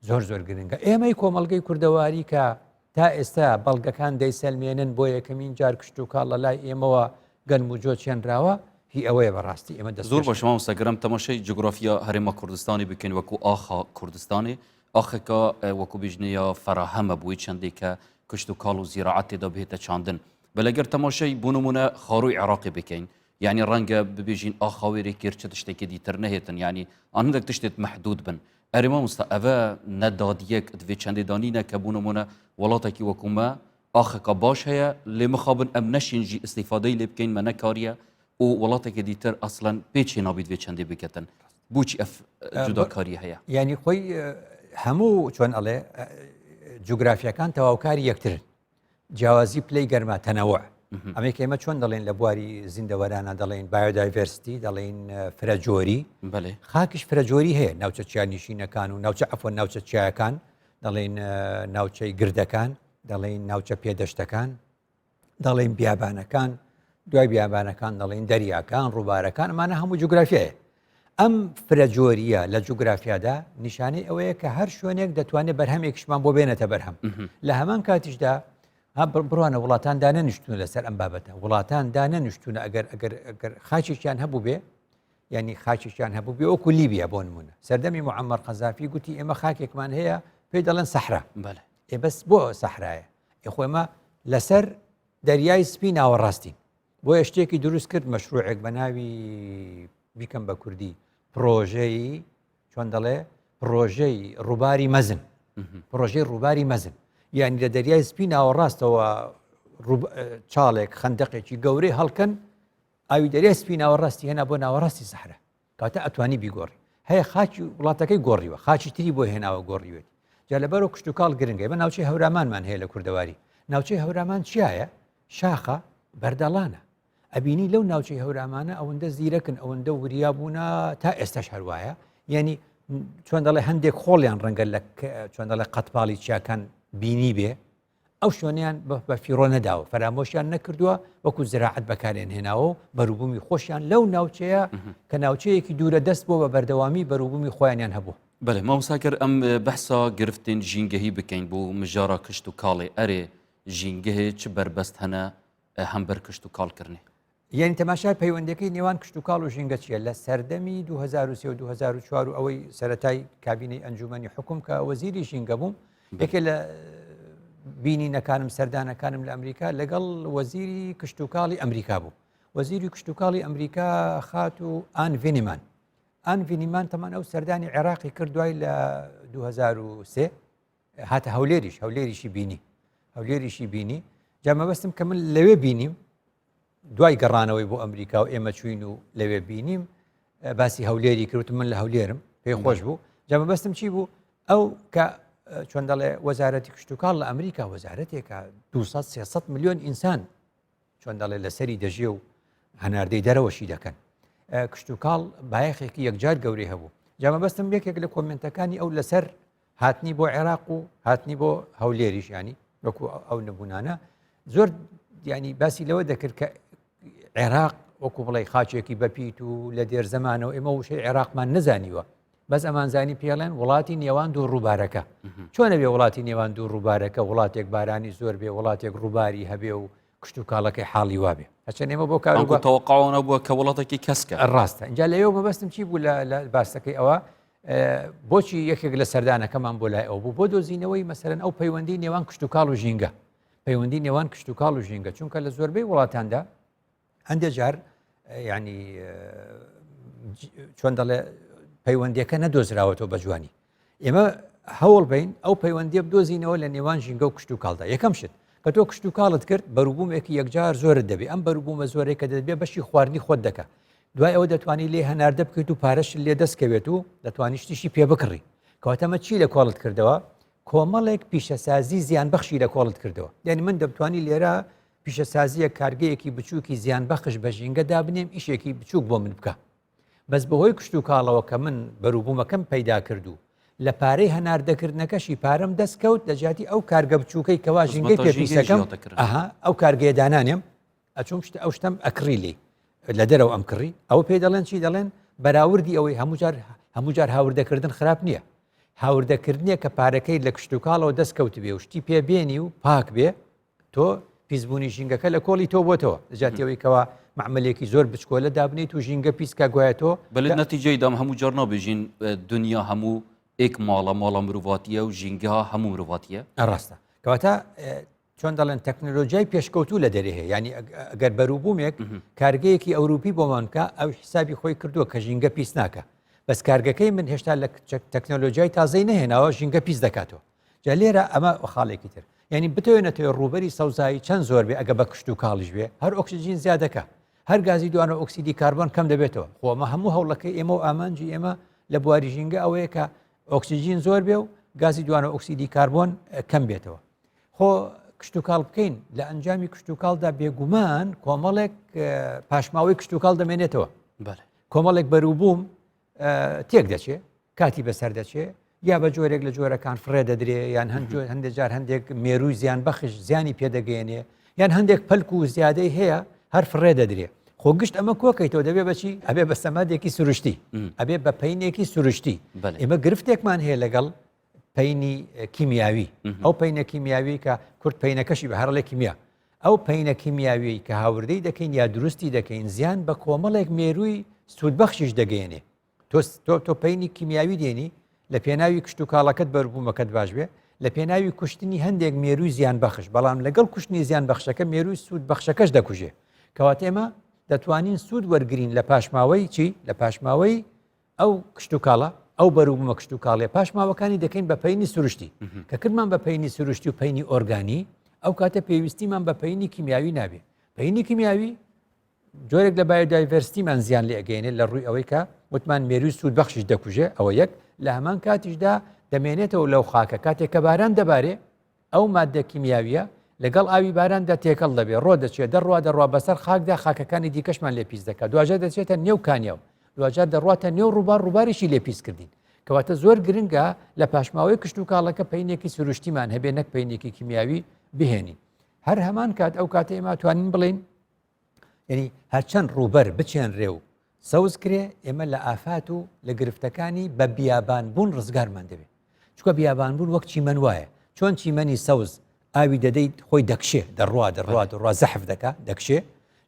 زۆر زۆر گرنگە ئێمەی کۆمەڵگەی کوردەواری کە تا ئێستا بەڵگەکان دەیسەلمێنن بۆ یەکەمین جار کشت و کاڵ لە لای ئێمەوە گەنم و جۆ چێنراوە هی ئەوەیە بەڕاستی ئێمە زۆر بە شما سەگرم تەماشای جغرافیا هەرێما کوردستانی بکەین وەکو ئاخا کوردستانی ئاخەکە وەکو بژنەیە فەراهەمە بووی چەندێکە کشت و کاڵ و زیراعەت تێدا بهێتە چاندن بەلەگەر تەماشای بۆ نمونە خاڕووی عێراقی بکەین یعنی ڕەنگە ببێژین ئاخاوێری کرد چه تشتێکی دیتر نەهێتن یعنی ئان هەندێک تشتێت مەحدود بن ئەرێما مستا ئەvە نەدادیەک دوێ چەندێدانینە کە بوو نمونە وڵاتێکی وەکومە ئاخەکە باش هەیە لێ مخابن ئەم نەشینجی ئیسیفادەی لێ بکەین مە نەکاریە و وڵاتێکی دیتر ئەسڵەن پێچێ نابی دوێ چەندێ بکەتن بۆچی ئەف جوداکاری هەیە یعنی خۆی هەموو چۆن ئەڵێ جوگرافیەکان تەواوکاری یەکترن جیاوازی پلەی گەرما تەنەوع ئەمێک ئێمە چۆن دەڵێن لە بواری زیندەوەرانە دەڵێن بایۆدایڤرسیتی دەڵێن فرەجۆری خاکش فرەجۆری هەیە ناوچە چیانیشینەکان و ناوچە ئەفۆن ناوچە چیاکان دەڵێن ناوچەی گردەکان دەڵێن ناوچە پێدەشتەکان دەڵێن بیابانەکان دوای بیابانەکان دەڵێن دەریاکان ڕووبارەکان ئەمانە هەموو جوگرافیایە ئەم فرەجۆریە لە جوگرافیادا نیشانەی ئەوەیە کە هەر شوێنێک دەتوانێت بەرهەمێکشمان بۆ بێنێتە بەرهەم لە هەمان کاتیشدا بڕوانە وڵاتان دانەنیشتونە لەسەر ئەم بابەتە وڵاتان دانەنیشتونە ئەگەر خاچێکیان هەبوو بێ یعنی خاچێکیان هەبوو بێ وەکو لیبیا بۆ نمونە سەردەمی معەممەر قەزافی گوتی ئێمە خاکێکمان هەیە پێی دەڵێن سەحرا بەس بۆ سەحرایە ئێخۆ ئێمە لەسەر دەریای سپی ناوەڕاستین بۆ شتێکی دروست کرد مەشروعێک بە ناوی بیکەم بە کوردی پرۆژەی چۆن دەڵێ پرۆژەی ڕووباری مەزن پرۆژەی ڕووباری مەزن یعنی لە دەریای سپی ناوەڕاستەوە چاڵێک خەندەقێکی گەورەی هەڵکەن ئاوی دەریای سپی ناوەڕاستی هێنا بۆ ناوەڕاستی سەحرا کاتە ئەتوانی بیگۆڕی هەیە خاچی وڵاتەکەی گۆڕیوە خاچی تری بۆ هێناوە گۆڕیوێت جا لەبەرەوە کشت و کاڵ گرنگە بە ناوچەی هەورامانمان هەیە لە کوردەواری ناوچەی هەورامان چیایە شاخە بەردەڵانە ئەبینی لەو ناوچەی هەورامانە ئەوەندە زیرەکن ئەوەندە وریا بوونا تا ئێستاش هەروایە یعنی چۆن دەڵێ هەندێک خۆڵیان ڕەنگە لە چۆن دەڵێ قەتپاڵی چیاکان بینی بێ ئەو شوێنیان بە فیڕۆ نەداوە فەرامۆشیان نەکردووە وەکو زراعەت بەکارێن هێناوە بەروبوومی خۆشیان لەو ناوچەیە کە ناوچەیەکی دوورە دەست بۆ بە بەردەوامی بەروبوومی خۆیانیان هەبوو بەێ مامۆساکر ئەم بەحسا گرفتین ژینگەهی بکەین بۆ مژارە کشت و کاڵێ ئەرێ ژینگەهێ چ بربەست هەنە هەمبەر کشت و کاڵکردنی یعنی تەماشای پەیوەندەکەی نێوان کشت و کاڵ و ژینگە چیە لە سەردەمی 2023 و 2004 و ئەوەی سەرەتای کابینەی ئەنجومەنی حکوم کە وەزیری ژینگە بووم یەکێ لە بینینەکانم سەردانەکانم لە ئەمریکا لەگەڵ وەزیری کشت و کاڵی ئەمریکا بوو وەزیری کشت و کاڵی ئەمریکا خات و ئان ڤینیمان تەمان ئەو سەردانی عێراقی کردوای لە 2003 هاتە هەولێریشی بینی جا مەبەستم کە من لەوێ بینیم دوای گەڕانەوەی بۆ ئەمریکا و ئێمە چوین و لەوێ بینیم باسی هەولێری کردوتم من لە هەولێرم پێی خۆش بوو جا مەبەستم چی بوو ئەو کە چۆن دەڵێ وەزارەتی کشت و کاڵ لە ئەمریکا وەزارەتێکە 200-300 ملیۆن ئینسان چۆن دەڵێ لەسەری دەژێ و هەناردەی دەرەوەشی دەکەن کشت و کاڵ بایەخێکی یەکجار گەورەی هەبوو جا مەبەستم یەکێک لە کۆمنتەکانی ئەو لەسەر هاتنی بۆ عێراق و هاتنی بۆ هەولێریش ینی وەکو ئەو نەبوونانە زۆر ینی باسی لەوە دەکرد کە عێراق وەکو بڵێ خاچێکی بەپیت و لە دێر زەمانەوە ئێمە وشەی عێراقمان نەزانیوە بەس ئەمانزانی پێڵێن وڵاتی نێوان دوو ڕووبارەکە چۆنە بێ وڵاتی نێوان دوو ڕووبارەکە وڵاتێک بارانی زۆر بێ وڵاتێک ڕووباری هەبێ و کشت و کاڵەکەی حاڵی وابێ ئەچەن ئێمە بۆ کار تەوەقعەوە بووە کە وڵاتێکی کەسکە ڕاستە اینجا لەوێ مەبەستم چی بوو لە باسەکەی ئەوە بۆچی یەکێک لە سەردانەکەمان بۆ لای ئەو بوو بۆ دۆزینەوەی مەسەرەن ئەو پەیوەندی نێوان کشت و کاڵ و ژینگە پەیوەندی نێوان کشت و کاڵ و ژینگە چونکە لە زۆربەی وڵاتاندا هەندێک جار ینی چۆن دەڵێ پەیوەندیەکە نەدۆزراوەتەوە بە جوانی ئێمە هەوڵ بین ئەو پەیوەندیە بدۆزینەوە لە نێوان ژینگە و کشت و کاڵدا یەکەم شت کە تۆ کشت و کاڵت کرد بەروبوومێکی یەکجار زۆرت دەبێت ئەم بەروبوومە زۆرەی کە دەبێت بەشی خواردنی خۆت دەکە دوای ئەوە دەتوانانی لێ هەناردە بکەیت و پارەش لێ دەستکەوێت و دەتوانانی شتیشی پێ بکڕی کەواتەمە چی لە کۆڵت کردەوە کۆمەڵێک پیشەسازی زیان بەخشی لە کۆڵت کردەوە یعنی من دەتوانی لێرە پیشەسازیە کارگەیەکی بچووکی زیان بەخش بە ژینگە دابنێم ئیشێکی بچووک بۆ من بکە بەس بەهۆی کشت و کاڵەوە کە من بەروبوومەکەم پەیدا کردو لە پارەی هەناردەکردنەکەشی پارەم دەستکەوت لە جاتی ئەو کارگە بچووکەی کەوا ژینگەی پێویستەکەم ئەو کارگەیە دانانێم ئەچوم ئەو شتم ئەکڕی لێ لە دەرەوە ئەم کڕی ئەوە پێی دەڵێن چی دەڵێن بەراوردی ئەوەی هەموو جار هاوردەکردن خراپ نییە هاوردەکردنیە کە پارەکەی لە کشت و کاڵەوە دەستکەوت بێ و شتی پێبێنی و پاک بێ تۆ پیسبوونی ژینگەکە لە کۆڵی تۆ بۆتەوە لەجاتیەوەی کەوا معملێکی زۆر بچکۆلە دابنیت و ژینگە پیسکە گوایەتەوە بەڵێ نەتیجەی دام هەموو جار نابێژین دنیا هەموو ئێک ماڵە مرۆڤاتیە و ژینگە هەموو مرۆڤاتیە ڕاستە کەواتە چۆن دەڵێن تەکنۆلۆژیای پێشکەوتوو لە دەرێ هەیە ینی ئەگەر بەروبوومێک کارگەیەکی ئەوروپی بۆمانکە ئەو حسابی خۆی کردووە کە ژینگە پیس ناکە بەس کارگەکەی من هێشتا لە تەکنۆلۆژیای تازەی نەهێناوە ژینگە پیس دەکاتەوە جا لێرە ئەمە خاڵێکی تر یعنی بتوێنێتەوە ڕوبەری سەوزایی چەند زۆر بێ ئەگە بە کشت و کاڵیش بێ هەر ئۆکسسیژین زیادەکە هەر گازی دوانە ئۆکسیدی کاربن کەم دەبێتەوە خۆمە هەموو هەوڵەکەی ئێمە و ئامانجی ئێمە لە بواری ژینگە ئەوەیە کە ئۆکسسیژین زۆر بێ و گازی دوانە ئۆکسیدی کاربن کەم بێتەوە خۆ کشت و کاڵ بکەین لە ئەنجامی کشت و کاڵدا بێگومان کۆمەڵێک پاشماوەی کشت و کاڵ دەمێنێتەوە کۆمەڵێک بەروبووم تێک دەچێت کاتی بەسەر دەچێت یا بە جۆرێک لە جۆرەکان فڕێ دەدرێ یان هەندێک جار هەندێک مێرووی زیان بەخش زیانی پێدەگەێنێ یان هێندێک پەلک و زیادەی هەیە هەر فڕێ دەدرێ خۆ گشت ئەمە کۆکەیتەوە دەبێ بەچی ئەبێ بە سەمادێکی سروشتی ئەبێ بە پەینێکی سروشتی ئێمە گرفتێکمان هەیە لەگەڵ پەینی کیمیاوی ئەو پەینە کیمیاوی کە کورت پەینەکەشی بە هەرڵێ کیمیا ئەو پەینە کیمیاوی کە هاوردەی دەکەین یا دروستی دەکەین زیان بە کۆمەڵێک مێرووی سوودبەخشیش دەگەێنێ تۆ پەینی کیمیاوی دێنی لە پێناوی کشت و کاڵەکەت بەروبوومەکەت باش بێ لە پێناوی کوشتنی هەندێک مێرووی زیان بەخش بەڵام لەگەڵ کوشتنی زیان بەخشەکە مێرووی سوود بەخشەکەش دەکوژێ کەواتە ئێمە دەتوانین سوود وەرگین لە پاشماوەی چی لە پاشماوەی ئەو کشت و کاڵە ئەو بەروبوومە کشت و کاڵێ پاشماوەکانی دەکەین بە پەینی سروشتی کە کردمان بە پەینی سروشتی و پەینی ئۆرگانی ئەو کاتە پێویستیمان بە پەینی کیمیاوی نابێ پەینی کیمیاوی جۆرێک لە بایۆدایڤەرسیتیمان زیان لێ ئەگەێنێت لە ڕووی ئەوەی کە وتمان مێرووی سوود بەخشیش دەکوژێ ئەوە یەک لە هەمان کاتیشدا دەمێنێتەوە لەو خاکە کاتێک کە باران دەبارێ ئەو مادە کیمیاویە لەگەڵ ئاوی باراندا تێکەڵ دەبێ ڕۆ دەچێت دەڕوا بەسەر خاکدا خاکەکانی دیکەشمان لێ پیس دەکات دوجار دەچێتە نێو کانیاو دوجار دەڕاتە نێو ڕووبارێکی لێ پیس کردین کەواتە زۆر گرنگە لە پاشماوەی کشت و کاڵەکە پەینێکی سروشتیمان هەبێ نەک پەینێکی کیمیاوی بهێنین هەر هەمان کات ئەو کاتە ئێمە توانین بڵین یعنی هەرچەند ڕووبەر بچێنرێ و سەوز کرێ ئێمە لە ئافات و لە گرفتەکانی بە بیابان بوون ڕزگارمان دەبێت چکە بیابان بوون وەک چیمەن وایە چۆن چیمەنی سەوز ئاوی دەدەیت خۆی دەکشێ دەڕوا زەحف دەکا دەکشێ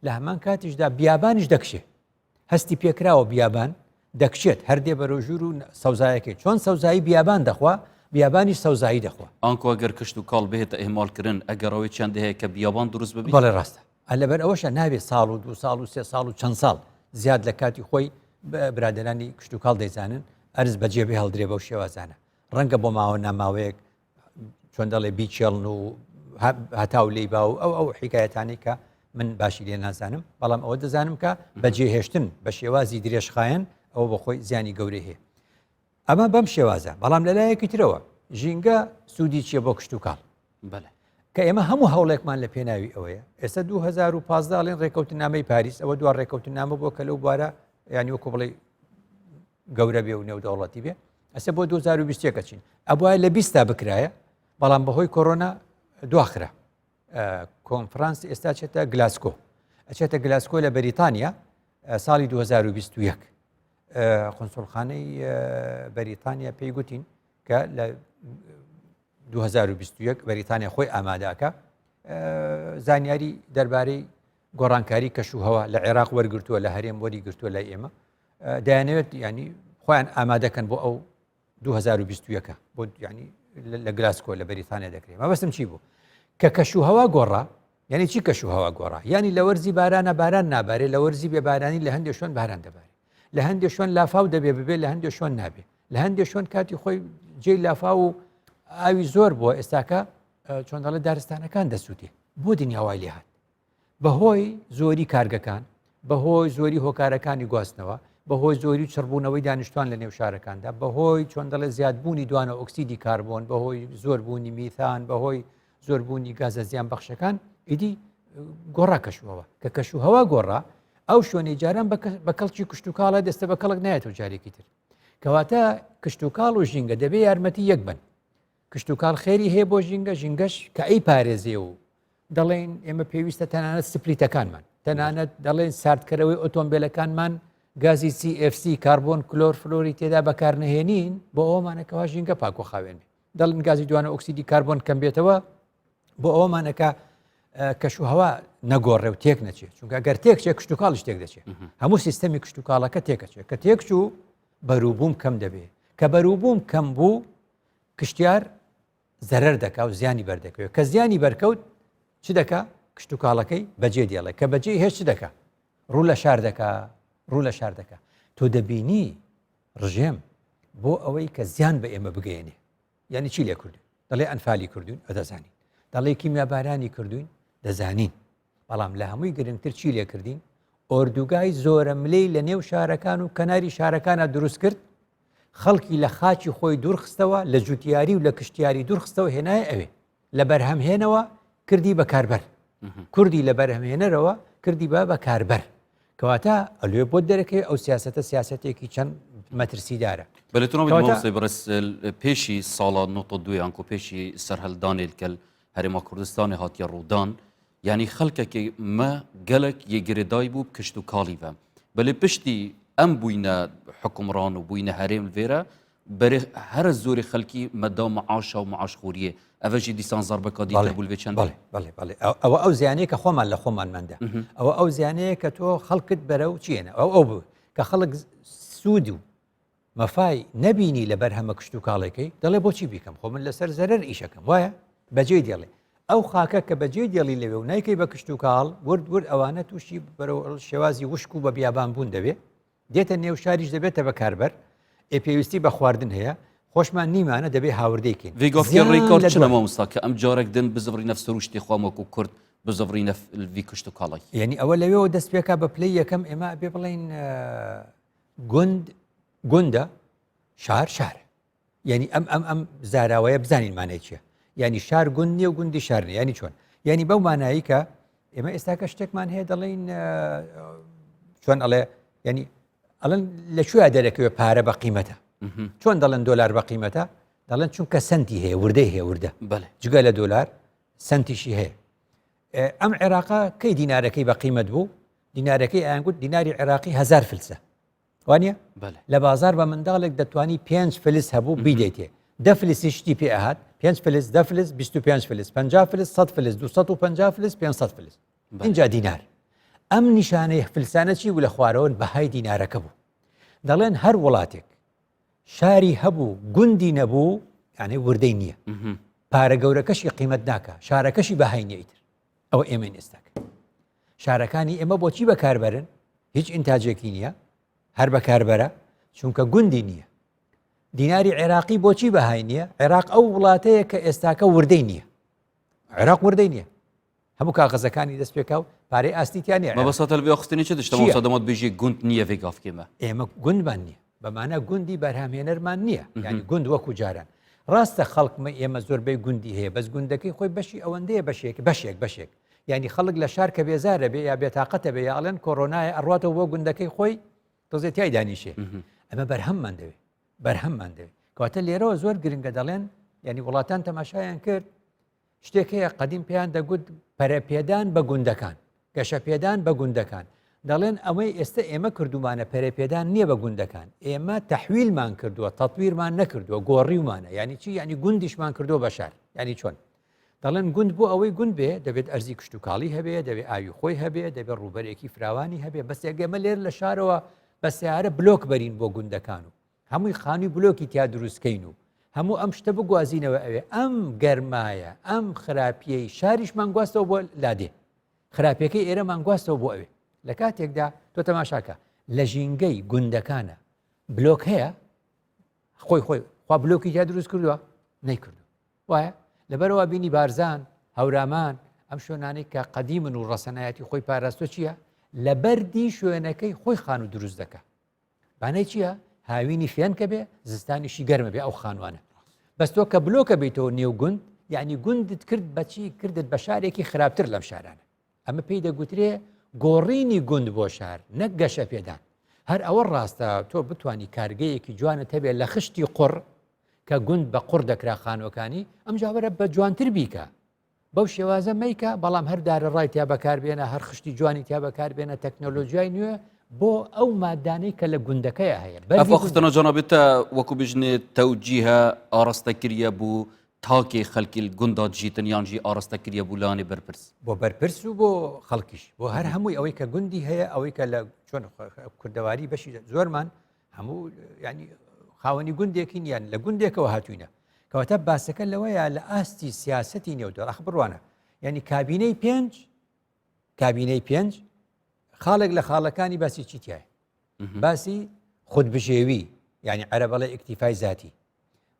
لە هەمان کاتیشدا بیابانیش دەکشێ هەستی پێکراوە بیابان دەکشێت هەردێ بەرەژور و سەوزایەکەی چۆن سەوزایی بیابان دەخوا بیابانی سەوزایی دەخوا ئەنکۆ ئەگەر کشت و کاڵ بێتە ئێمالکردن ئەگەڕەوەی چەند هەیە کە بیابان دروست ببێت بەڵێ ڕاستە لەبەر ئەوەشە نابێت ساڵ و 2 ساڵ و 3 ساڵ و چەند ساڵ زیاد لە کاتی خۆی برادرانی کشت و کاڵ دەیزانن ئەرز بەجێبێ هەڵدرێ بەو شێوازانە ڕەنگە بۆ ماوە ناماوەیەک چۆن دەڵێ بیچێڵن و هەتاو لێی با و ئەو حیکایەتانی کە من باشی لێ نازانم بەڵام ئەوە دەزانم کە بەجێهێشتن بە شێوازی درێژخایەن ئەوە بە خۆی زیانی گەورەی هەیە ئەمە بەم شێوازە بەڵام لەلایەکی ترەوە ژینگە سوودی چیە بۆ کشت و کاڵ کە ئێمە هەموو هەوڵێکمان لە پێناوی ئەوەیە ئێستا 2015 لێن ڕێکەوتنامەی پاریس ئەوە دووار ڕێکەوتنامە بۆ کە لەو بوارە یانی وەکو بڵێ گەورە بێ و نێودەوڵەتی بێ ئەسە بۆ 2020 چین ئەبواە لە 20 بکرایە بەڵام بەهۆی کۆرۆنا دواخرا کۆنفرانس ئێستا چێتە گلاسکۆ ئەچێتە گلاسکۆ لە بەریتانیا ساڵی 2021 قونسڵخانەی بەریتانیا پێی گوتین کە لە 2021 بەریتانیا خۆی ئاماداکە زانیاری دەربارەی گۆڕانکاری کەشوهەوە لە عێراق وەرگرتووە لە هەرێم وەریگرتووە لای ئێمە دەیانەوێت ینی خۆیان ئامادەکەن بۆ ئەو 2021 بۆ ینی لە گلاسکۆ لە بەریتانیا دەکرێت مەبەستم چی بوو کە کەشوهەوا گۆڕا یعنی چی کەشوهەوا گۆڕا ینی لە وەرزی بارانە باران نابارێت لە وەرزی بێبارانی لە هەندێک شوێن باران دەبارێت لە هەندێک شوێن لافاو دەبێ ببێ لە هەندێک شوێن نابێت لە هەندێک شوێن کاتی خۆی جێی لافاو و ئاوی زۆر بووە ئێستاکە چۆن دەڵێت دارستانەکان دەسووتێ بۆ دنیاوای لێ هات بەهۆی زۆری کارگەکان بەهۆی زۆری هۆکارەکانی گواستنەوە بەهۆی زۆری چڕبوونەوەی دانیشتوان لە نێو شارەکاندا بەهۆی چۆن دەڵێت زیادبوونی دوانە ئۆکسیدی کاربۆن بەهۆی زۆربوونی میثان بەهۆی زۆربوونی گازە زیان بەخشەکان ئیدی گۆڕا کەشوهەوە کە کەشوهەوا گۆڕا ئەو شوێنەی جاران بە کەڵکی کشت و کاڵە دەستە بە کەڵک نایەتەوە جارێکی تر کەواتە کشت و کاڵ و ژینگە دەبێ یارمەتی یەک بن کشت و کاڵ خێری هەیە بۆ ژینگە ژینگەش کە ئەی پارێزێ و دەڵێن ئێمە پێویستە تەنانەت سپریتەکانمان تەنانەت دەڵێن ساردکەرەوەی ئۆتۆمبیلەکانمان گازی CFC کاربۆن کلۆر فلۆری تێدا بەکارنەهێنین بۆ ئەومانەکەەوە ژینگە پاک و خاوێن دەڵێن گازی دوانە ئۆکسیدی کاربۆن کەم بێتەوە بۆ ئەومانەکە کەشوهەوا نەگۆڕێ و تێک نەچێت چونکە گەر تێک چێت کشت و کاڵش تێک دەچێت هەموو سیستەمی کشت و کاڵەکە تێکەچێت کە تێک چوو بەرووبووم کەم دەبێت کە بەرووبووم کەم بوو کشتیار زەرەر دەکا و زیانی بەردەکەوێت کە زیانی بەرکەوت چ دەکا کشت و کاڵەکەی بەجێ دێڵێ کە بەجێ هێش چ دەکا ڕوو لە شار دەکا ڕوو لە شار دەکا تۆ دەبینی ڕژێم بۆ ئەوەی کە زیان بە ئێمە بگەێنێ یعنی چی لێ کردوین دەڵێ ئەنفالی کردوین ئەدەزانین دەڵێ کیمیابارانی کردوین دەزانین بەڵام لە هەمووی گرنگتر چی لێ کردین ئۆردوگای زۆرە ملەی لە نێو شارەکان و کەناری شارەکانە دروست کرد خەڵکی لە خاچی خۆی دوورخستەوە لە جوتیاری و لە کشتیاری دوورخستەوە هێنایە ئەوێ لە بەرهەمهێنەوە کردی بە کاربەر کوردی لە بەرهەمهێنەرەوە کردی بە کاربەر کەواتە ئەلوێ بۆ دەرەکەی ئەو سیاسەتە سیاسەتێکی چەند مەترسیدارە بەلێتۆنەوەی بەرز پێشی ساڵا 92 یانکۆ پێشی سەرهەلدانێت کە هەرێما کوردستانی هاتیە ڕوودان یعنی خەڵکێکی مە گەلک یەگرێدای بوو کشت و کاڵیڤە بەلێ پشتی ئەم بووینە حکومڕان و بووینە هەرێم لێرە بەرێ هەرە زۆری خەڵکی مەدا معاشە و معاشخوریە ئەڤژی دیسان زاربەکە دیتە بول بێ چەند بەڵێ ئەوە ئەو زیانەیە کە خۆمان لە خۆمانمەندە ئەوە ئەو زیانەیە کە تۆ خەڵکت بەرە و چیێنە ئەو بوو کە خەڵک سوود و مەفای نەبینی لە بەرهەمە کشت و کاڵێکەکەی دەڵێ بۆچی بیکەم خۆ من لەسەر زەرەر ئیشەکەم وایە بەجێ دێڵێ ئەو خاکە کە بەجێ دێڵی لەوێ و نایکەی بە کشت و کاڵ ورد ئەوانە تووشی بەرەو شێوازی وشک و بە بیابان بوون دەبێت دێتە نێو شاریش دەبێتە بەکاربەر پێویستی بە خواردن هەیە خۆشمان نیمانە دەبێ هاوردەیکەین ڕێکۆرد چنەوە مستا کە ئەم جارێک دن بزڕی نەفسە ڕوشتی خوامەکو کورد بزڕی نەفی کشت و کاڵی یعنی ئەوە لەوێەوە دەست پێکا بە پلەی یەکەم ئێمە بێ بڵین گوندە شار یعنی ئەم زاراوەیە بزانین مانای چییە یعنی شار گوند نیە و گوندی شار نیە ینی چۆن یعنی بەو مانایی کە ئێمە ئێستاکە شتێکمان هەیە دەڵێن چۆن ئەڵێ ینی ئەڵەن لەکوێ دەرەکەوێ پارە بە قیمەتە چۆن دەڵێن دۆلار بە قیمەتە دەڵێن چونکە سنتی هەیە وردەی هەیە وردە جگە لە دۆلار سنتیشی هەیە ئەم عێراقا کەی دینارەکەی بە قیمەت بوو دینارەکەی ئایانگوت دیناری عێراقی 1000 فلسە وانە لە بازار بە منداڵێک دەتوانی 5 فلس هەبوو بیدەیتێ 10 فلسی شتی پێ ئاهات 5 فلس 10 فلس 25 فلس 50 فلس 100 فلس 250 فلس 500 فلس اینجا دینار ئەم نیشانەی فلسانە چی بوو لە خوارەوە بەهای دینارەکە بوو دەڵێن هەر وڵاتێک شاری هەبوو گوندی نەبوو یعنی وردەی نییە پارە گەورەکەشی قیمەت ناکە شارەکەشی بەهای نیەیتر ئەوە ئێمە ئێستاکە شارەکانی ئێمە بۆچی بەکاربەرن هیچ ئینتاجێکی نییە هەر بەکاربەرە چونکە گوندی نییە دیناری عێراقی بۆچی بەهای نییە عێراق ئەو وڵاتەیە کە ئێستاکە وردەی نییە عێراق وردەی نییە هەموو کاغەزەکانی دەست پێکا و پارەی ئاستیتیان نیە مەبەساتە لەبێ خستنی چ دەشتەوە سەدەمات بێژی گوند نییە ڤێگافکێمە ئێمە گوندمان نییە بەمانە گوندی بەرهەمهێنەرمان نییە یعنی گوند وەکو جاران ڕاستە خەڵکمە ئێمە زۆربەی گوندی هەیە بەس گوندەکەی خۆی بەشی ئەوەندەیە بەشێک یعنی خەڵک لە شار کە بێزارە بێ یا بێتاقەتە بێ یا ئەڵێن کۆڕۆنایە ئەڕاتەوە بۆ گوندەکەی خۆی تۆزێت تای دانیشێ ئەمە بەرهەممان دەوێت کەواتە لێرەوە زۆر گرنگە دەڵێن یعنی وڵاتان تەماشایان کرد شتێک هەیە قەدیم پێیان دەگوت پەرەپێدان بە گوندەکان گەشەپێدان بە گوندەکان دەڵێن ئەمەی ئێستا ئێمە کردومانە پەرەپێدان نییە بە گوندەکان ئێمە تەحویلمان کردووە تەطویرمان نەکردووە گۆڕیومانە یعنی چی یعنی گوندیشمان کردووە بە شار ینی چۆن دەڵێن گوند بۆ ئەوەی گوند بێ دەبێت ئەرزی کشتتوکاڵی هەبێ دەبێت ئاوی خۆی هەبێ دەبێت ڕوبەرێکی فراوانی هەبێ بەس ئێمە لێر لە شارەوە بە سیارە بلۆک بەرین بۆ گوندەکان و هەمووی خانووی بلۆکی تیا دروستکەین و هەموو ئەم شتە بگوازینەوە ئەوێ ئەم گەرمایە ئەم خراپیەی شاریشمان گواستەوە بۆ لادێ خراپەکەی ئێرەمان گواستەوە بۆ ئەوێ لە کاتێکدا تۆ تەماشاکە لە ژینگەی گوندەکانە بلۆک هەیە خۆی خوا بلۆکی تیا دروست کردووە نەیکردو وایە لەبەرەوە بینی بارزان هەورامان ئەم شوێنانەی کە قەدیمن و ڕەسەنایەتی خۆی پاراستۆ چییە لە بەردی شوێنەکەی خۆی خان و دروست دەکە بانەی چییە هاوینی فێن کە بێ زستانیشی گەرمە بێ ئەو خانوانە بەس تۆ کە بلۆکە بیتەوە نێو گوند یعنی گوندت کرد بەچی کردت بە شارێکی خراپتر لەم شارانە ئەمە پێی دەگوترێ گۆڕینی گوند بۆ شار نەک گەشە پێدان هەر ئەوە ڕاستە تۆ بتانی کارگەیەکی جوانت هەبێت لە خشتی قوڕ کە گوند بە قوڕ دەکرا خانوەکانی ئەم جاوەرە بە جوانتر بیکە بەو شێوازە مەیکە بەڵام هەر دارە ڕای تیا بەکاربێنە هەر خشتی جوانی تیا بەکاربێنە تەکنۆلۆژیای نوێ بۆ ئەو مادانەی کە لە گوندەکەیە هەیە ئەفخستنە جەنابێتە وەکو بژنێت تەوجیهە ئاڕاستەکریە بوو تاکێ خەلکی گوندا جیتن یانجی ئاڕاستەکریە بولانی بەرپرس بۆ بەرپرس و بۆ خەڵکیش بۆ هەر هەمووی ئەوەی کە گوندی هەیە ئەوەی کە لە چۆن کوردەواری بەشی زۆرمان هەموو ینی خاوەنی گوندێکی یان لە گوندێکەوە هاتوینە کەواتە باسەکە لەوەیە لە ئاستی سیاسەتی نێودەڕ بڕوانە یعنی کابینەی پێنج خاڵێک لە خاڵەکانی باسی چیتیایە باسی خودبژێوی یعنی عەرەبەڵێ ئیکتیفای ذاتی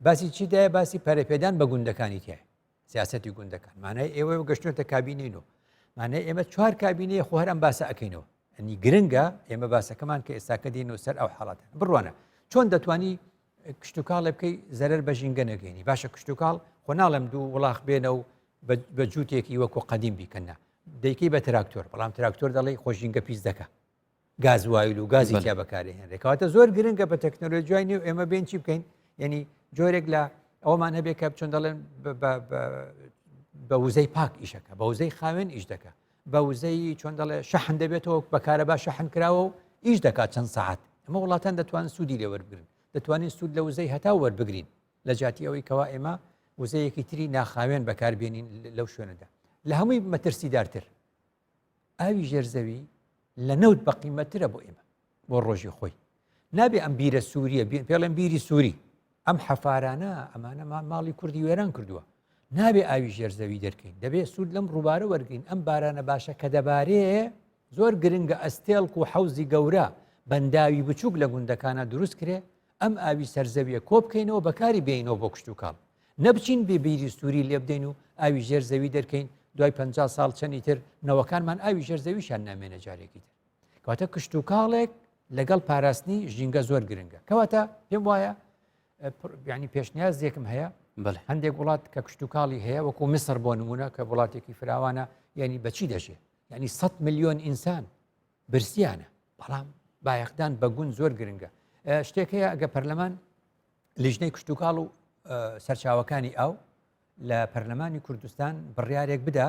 باسی چیدایە باسی پەرەپێدان بە گوندەکانی تایە سیاسەتی گوندەکان مانای ئێوە گەشتێتە کابینینەوە مانای ئێمە چوار کابینەیە خۆ هەر ئەم باسە ئەەکەینەوە ئەنی گرنگە ئێمە باسەکەمان کە ئێستاکە دێنەوە سەر ئەو حاڵاتە بڕوانە چۆن دەتوانی کشتتوکاڵێ بکەی زەرەر بە ژینگە نەگەینی باشە کشتتوکاڵ خۆ ناڵم دوو وڵاخ بێنە و بە جووتێکی وەکو قەدیم بیکەنە دەیکەی بە تراکتۆر بەڵام تراکتۆر دەڵێ خۆشینگە پیس دەکە گاز وایل و گازی تیا بەکارهێنرێت کەواتە زۆر گرنگە بە تەکنۆلۆژیای نێو ئێمە بێن چی بکەین یعنی جۆرێک لە ئەومان هەبێت کە چۆن دەڵێن بە وزەی پاک ئیشەکە بە وزەی خاوێن ئیش دەکە بە وزەی چۆن دەڵێ شەحن دەبێتەوە بەکارەبا شەحن کراوە و ئیش دەکات چەند ساعت ئەمە وڵاتان دەتوانن سوودی لێ وەربگرن دەتوانین سوود لە وزەی هەتا وەربگرین لە جاتی ئەوەی کەوا ئێمە وزەیەکی تری ناخاوێن بەکاربێنین لەو شوێنەدا لە هەمووی مەترسیدارتر ئاوی ژێرزەوی لە نەوت بە قیمەترە بۆ ئێمە بۆ ڕۆژی خۆی نابێ ئەم بیرە سووریە پێڵێن بیری سووری ئەم حەفارانە ئەمانە ماڵی کوردی وێران کردووە نابێ ئاوی ژێرزەوی دەرکەین دەبێت سوود لەم ڕووبارە وەرگین ئەم بارانە باشە کە دەبارەیە زۆر گرنگە ئەستێڵک و حەوزی گەورە بەنداوی بچووک لە گوندەکانە دروست کرێ ئەم ئاوی سەرزەویە کۆ بکەینەوە بەکاری بێنەوە بۆ کشتتوکاڵ نەبچین بێ بیری سووری لێ بدەین و ئاوی ژێرزەوی دەرکەین دوای 50 ساڵ چەندی تر نەوەکانمان ئاوی ژێرزەویشان نامێنە جارێکی تر کەواتە کشتتوکاڵێک لەگەڵ پاراستنی ژینگە زۆر گرنگە کەواتە پێم وایە یعنی پێشنیازێکم هەیە هەندێک وڵات کە کشتتوکاڵی هەیە وەکو میسر بۆ نمونە کە وڵاتێکی فراوانە یعنی بەچی دەژێ یعنی 100 ملیۆن ئینسان برسیانە بەڵام بایەخدان بە گوند زۆر گرنگە شتێک هەیە ئەگە پەرلەمان لیژنەی کشتتوکاڵ و سەرچاوەکانی ئاو لە پەرلەمانی کوردستان بڕیارێک بدا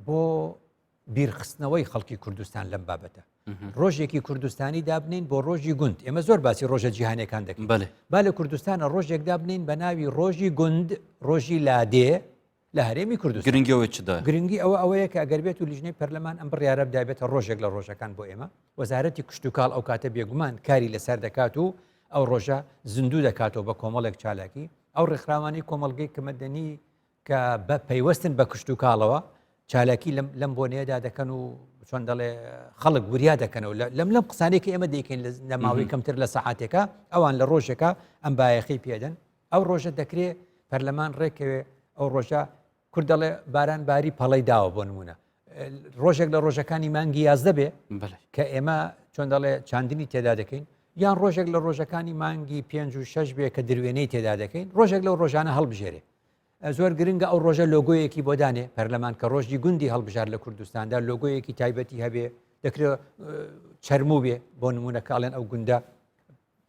بۆ بیرخستنەوەی خەڵکی کوردستان لەم بابەتە ڕۆژێکی کوردستانی دابنین بۆ ڕۆژی گوند ئێمە زۆر باسی ڕۆژە جیهانەکان دەکەین با لە کوردستانە ڕۆژێک دابنین بە ناوی ڕۆژی گوند ڕۆژی لادێ لە هەرێمی کوردستان گرنگیەوە چدا گرنگی ئەوەیە کە ئەگەر بێت و لیژنەی پەرلەمان ئەم بڕیارە بدایبێتە ڕۆژێک لە ڕۆژەکان بۆ ئێمە وەزارەتی کشتتوکاڵ ئەو کاتە بێگومان کاری لەسەر دەکات و ئەو ڕۆژە زیندوو دەکاتەوە بە کۆمەڵێک چالاکی ئەو ڕێکخراوانی کۆمەڵگەی کەمەدەنی کە بە پەیوەستن بە کشتتوکاڵەوە چالاکی لەم بۆنەیەدا دەکەن و چۆن دەڵێ خەڵک وریا دەکەنەوە لەم قسانێکی ئێمە دەیکەین لە ماوەی کەمتر لە سەعاتێکە ئەوان لە ڕۆژێکە ئەم بایەخی پێدەن ئەو ڕۆژە دەکرێت پەرلەمان ڕێکەوێ ئەو ڕۆژە کورد دەڵێ باران باری پەڵەی داوە بۆ نمونە ڕۆژێک لە ڕۆژەکانی مانگی 11 بێ کە ئێمە چۆن دەڵێ چاندنی تێدا دەکەین یان ڕۆژێک لە ڕۆژەکانی مانگی 5 و 6 بێ کە دروێنەی تێدا دەکەین ڕۆژێک لەو ڕۆژانە هەڵبژێرێ زۆر گرنگە ئەو ڕۆژە لۆگۆیەکی بۆ دانێ پەرلەمان کە ڕۆژی گوندی هەڵبژار لە کوردستاندا لۆگۆیەکی تایبەتی هەبێ دەکرێت چەرموو بێ بۆ نمونە کاڵێن ئەو گوندە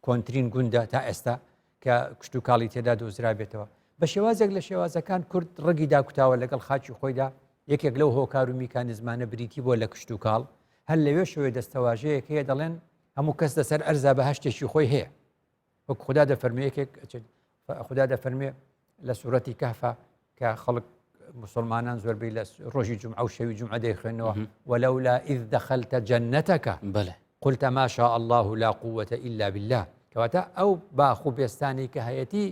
کۆنترین گوندە تا ئێستا کە کە کشت و کاڵی تێدا دۆزرا بێتەوە بە شێوازێک لە شێوازەکان کورد ڕگی داکوتاوە لەگەڵ خاچی خۆیدا یەکێک لەو هۆکار و میکانیزمانە بریتی بۆ لە کشت و کاڵ هەر لەوێ شوێ دەستەواژەیەک هەیە دەڵێن هەموو کەس لەسەر ئەرزا بە هەشتێکی خۆی هەیە وەک خدا دەفەرمێیەکێک خدا دەفەرمێ لە سوورەتی کەهفە کە خەڵک مسلمانان زۆربەی لە ڕۆژی جمعە و شەوی جمعە دەیخوێنەوە ولولا إذ دخلت جنتك بەڵێ قلت ما شاء الله لا قوة إلا بالله کەواتە ئەو باخ و بێستانی کە هەیەتی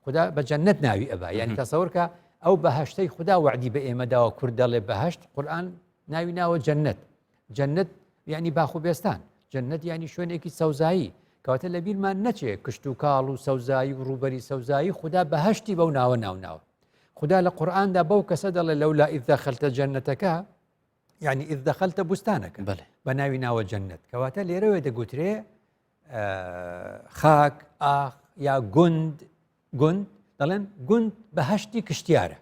خدا بە جەنەت ناوی ئەبا یعنی تەسەوڕکە ئەو بەهەشتەی خدا وعدی بە ئێمەداوە کورد دەڵێ بەهەشت قورئان ناوی ناوە جەنەت جەنەت یعنی باخ و بێستان جەنەت یعنی شوێنێکی سەوزایی کەواتە لە بیرمان نەچێ کشت و کاڵ و سەوزایی و ڕوبەری سەوزایی خدا بەهەشتی بەو ناوە ناوناوە خدا لە قورئاندا بەو کەسە دەڵێ لەولا إذ دخلت جەنەتەکە یعنی إذ دخلت بوستانەکە بە ناوی ناوە جەنەت کەواتە لێرەوێ دەگوترێ خاک ئاخ یا گوند دەڵێن گوند بەهەشتی کشتیارە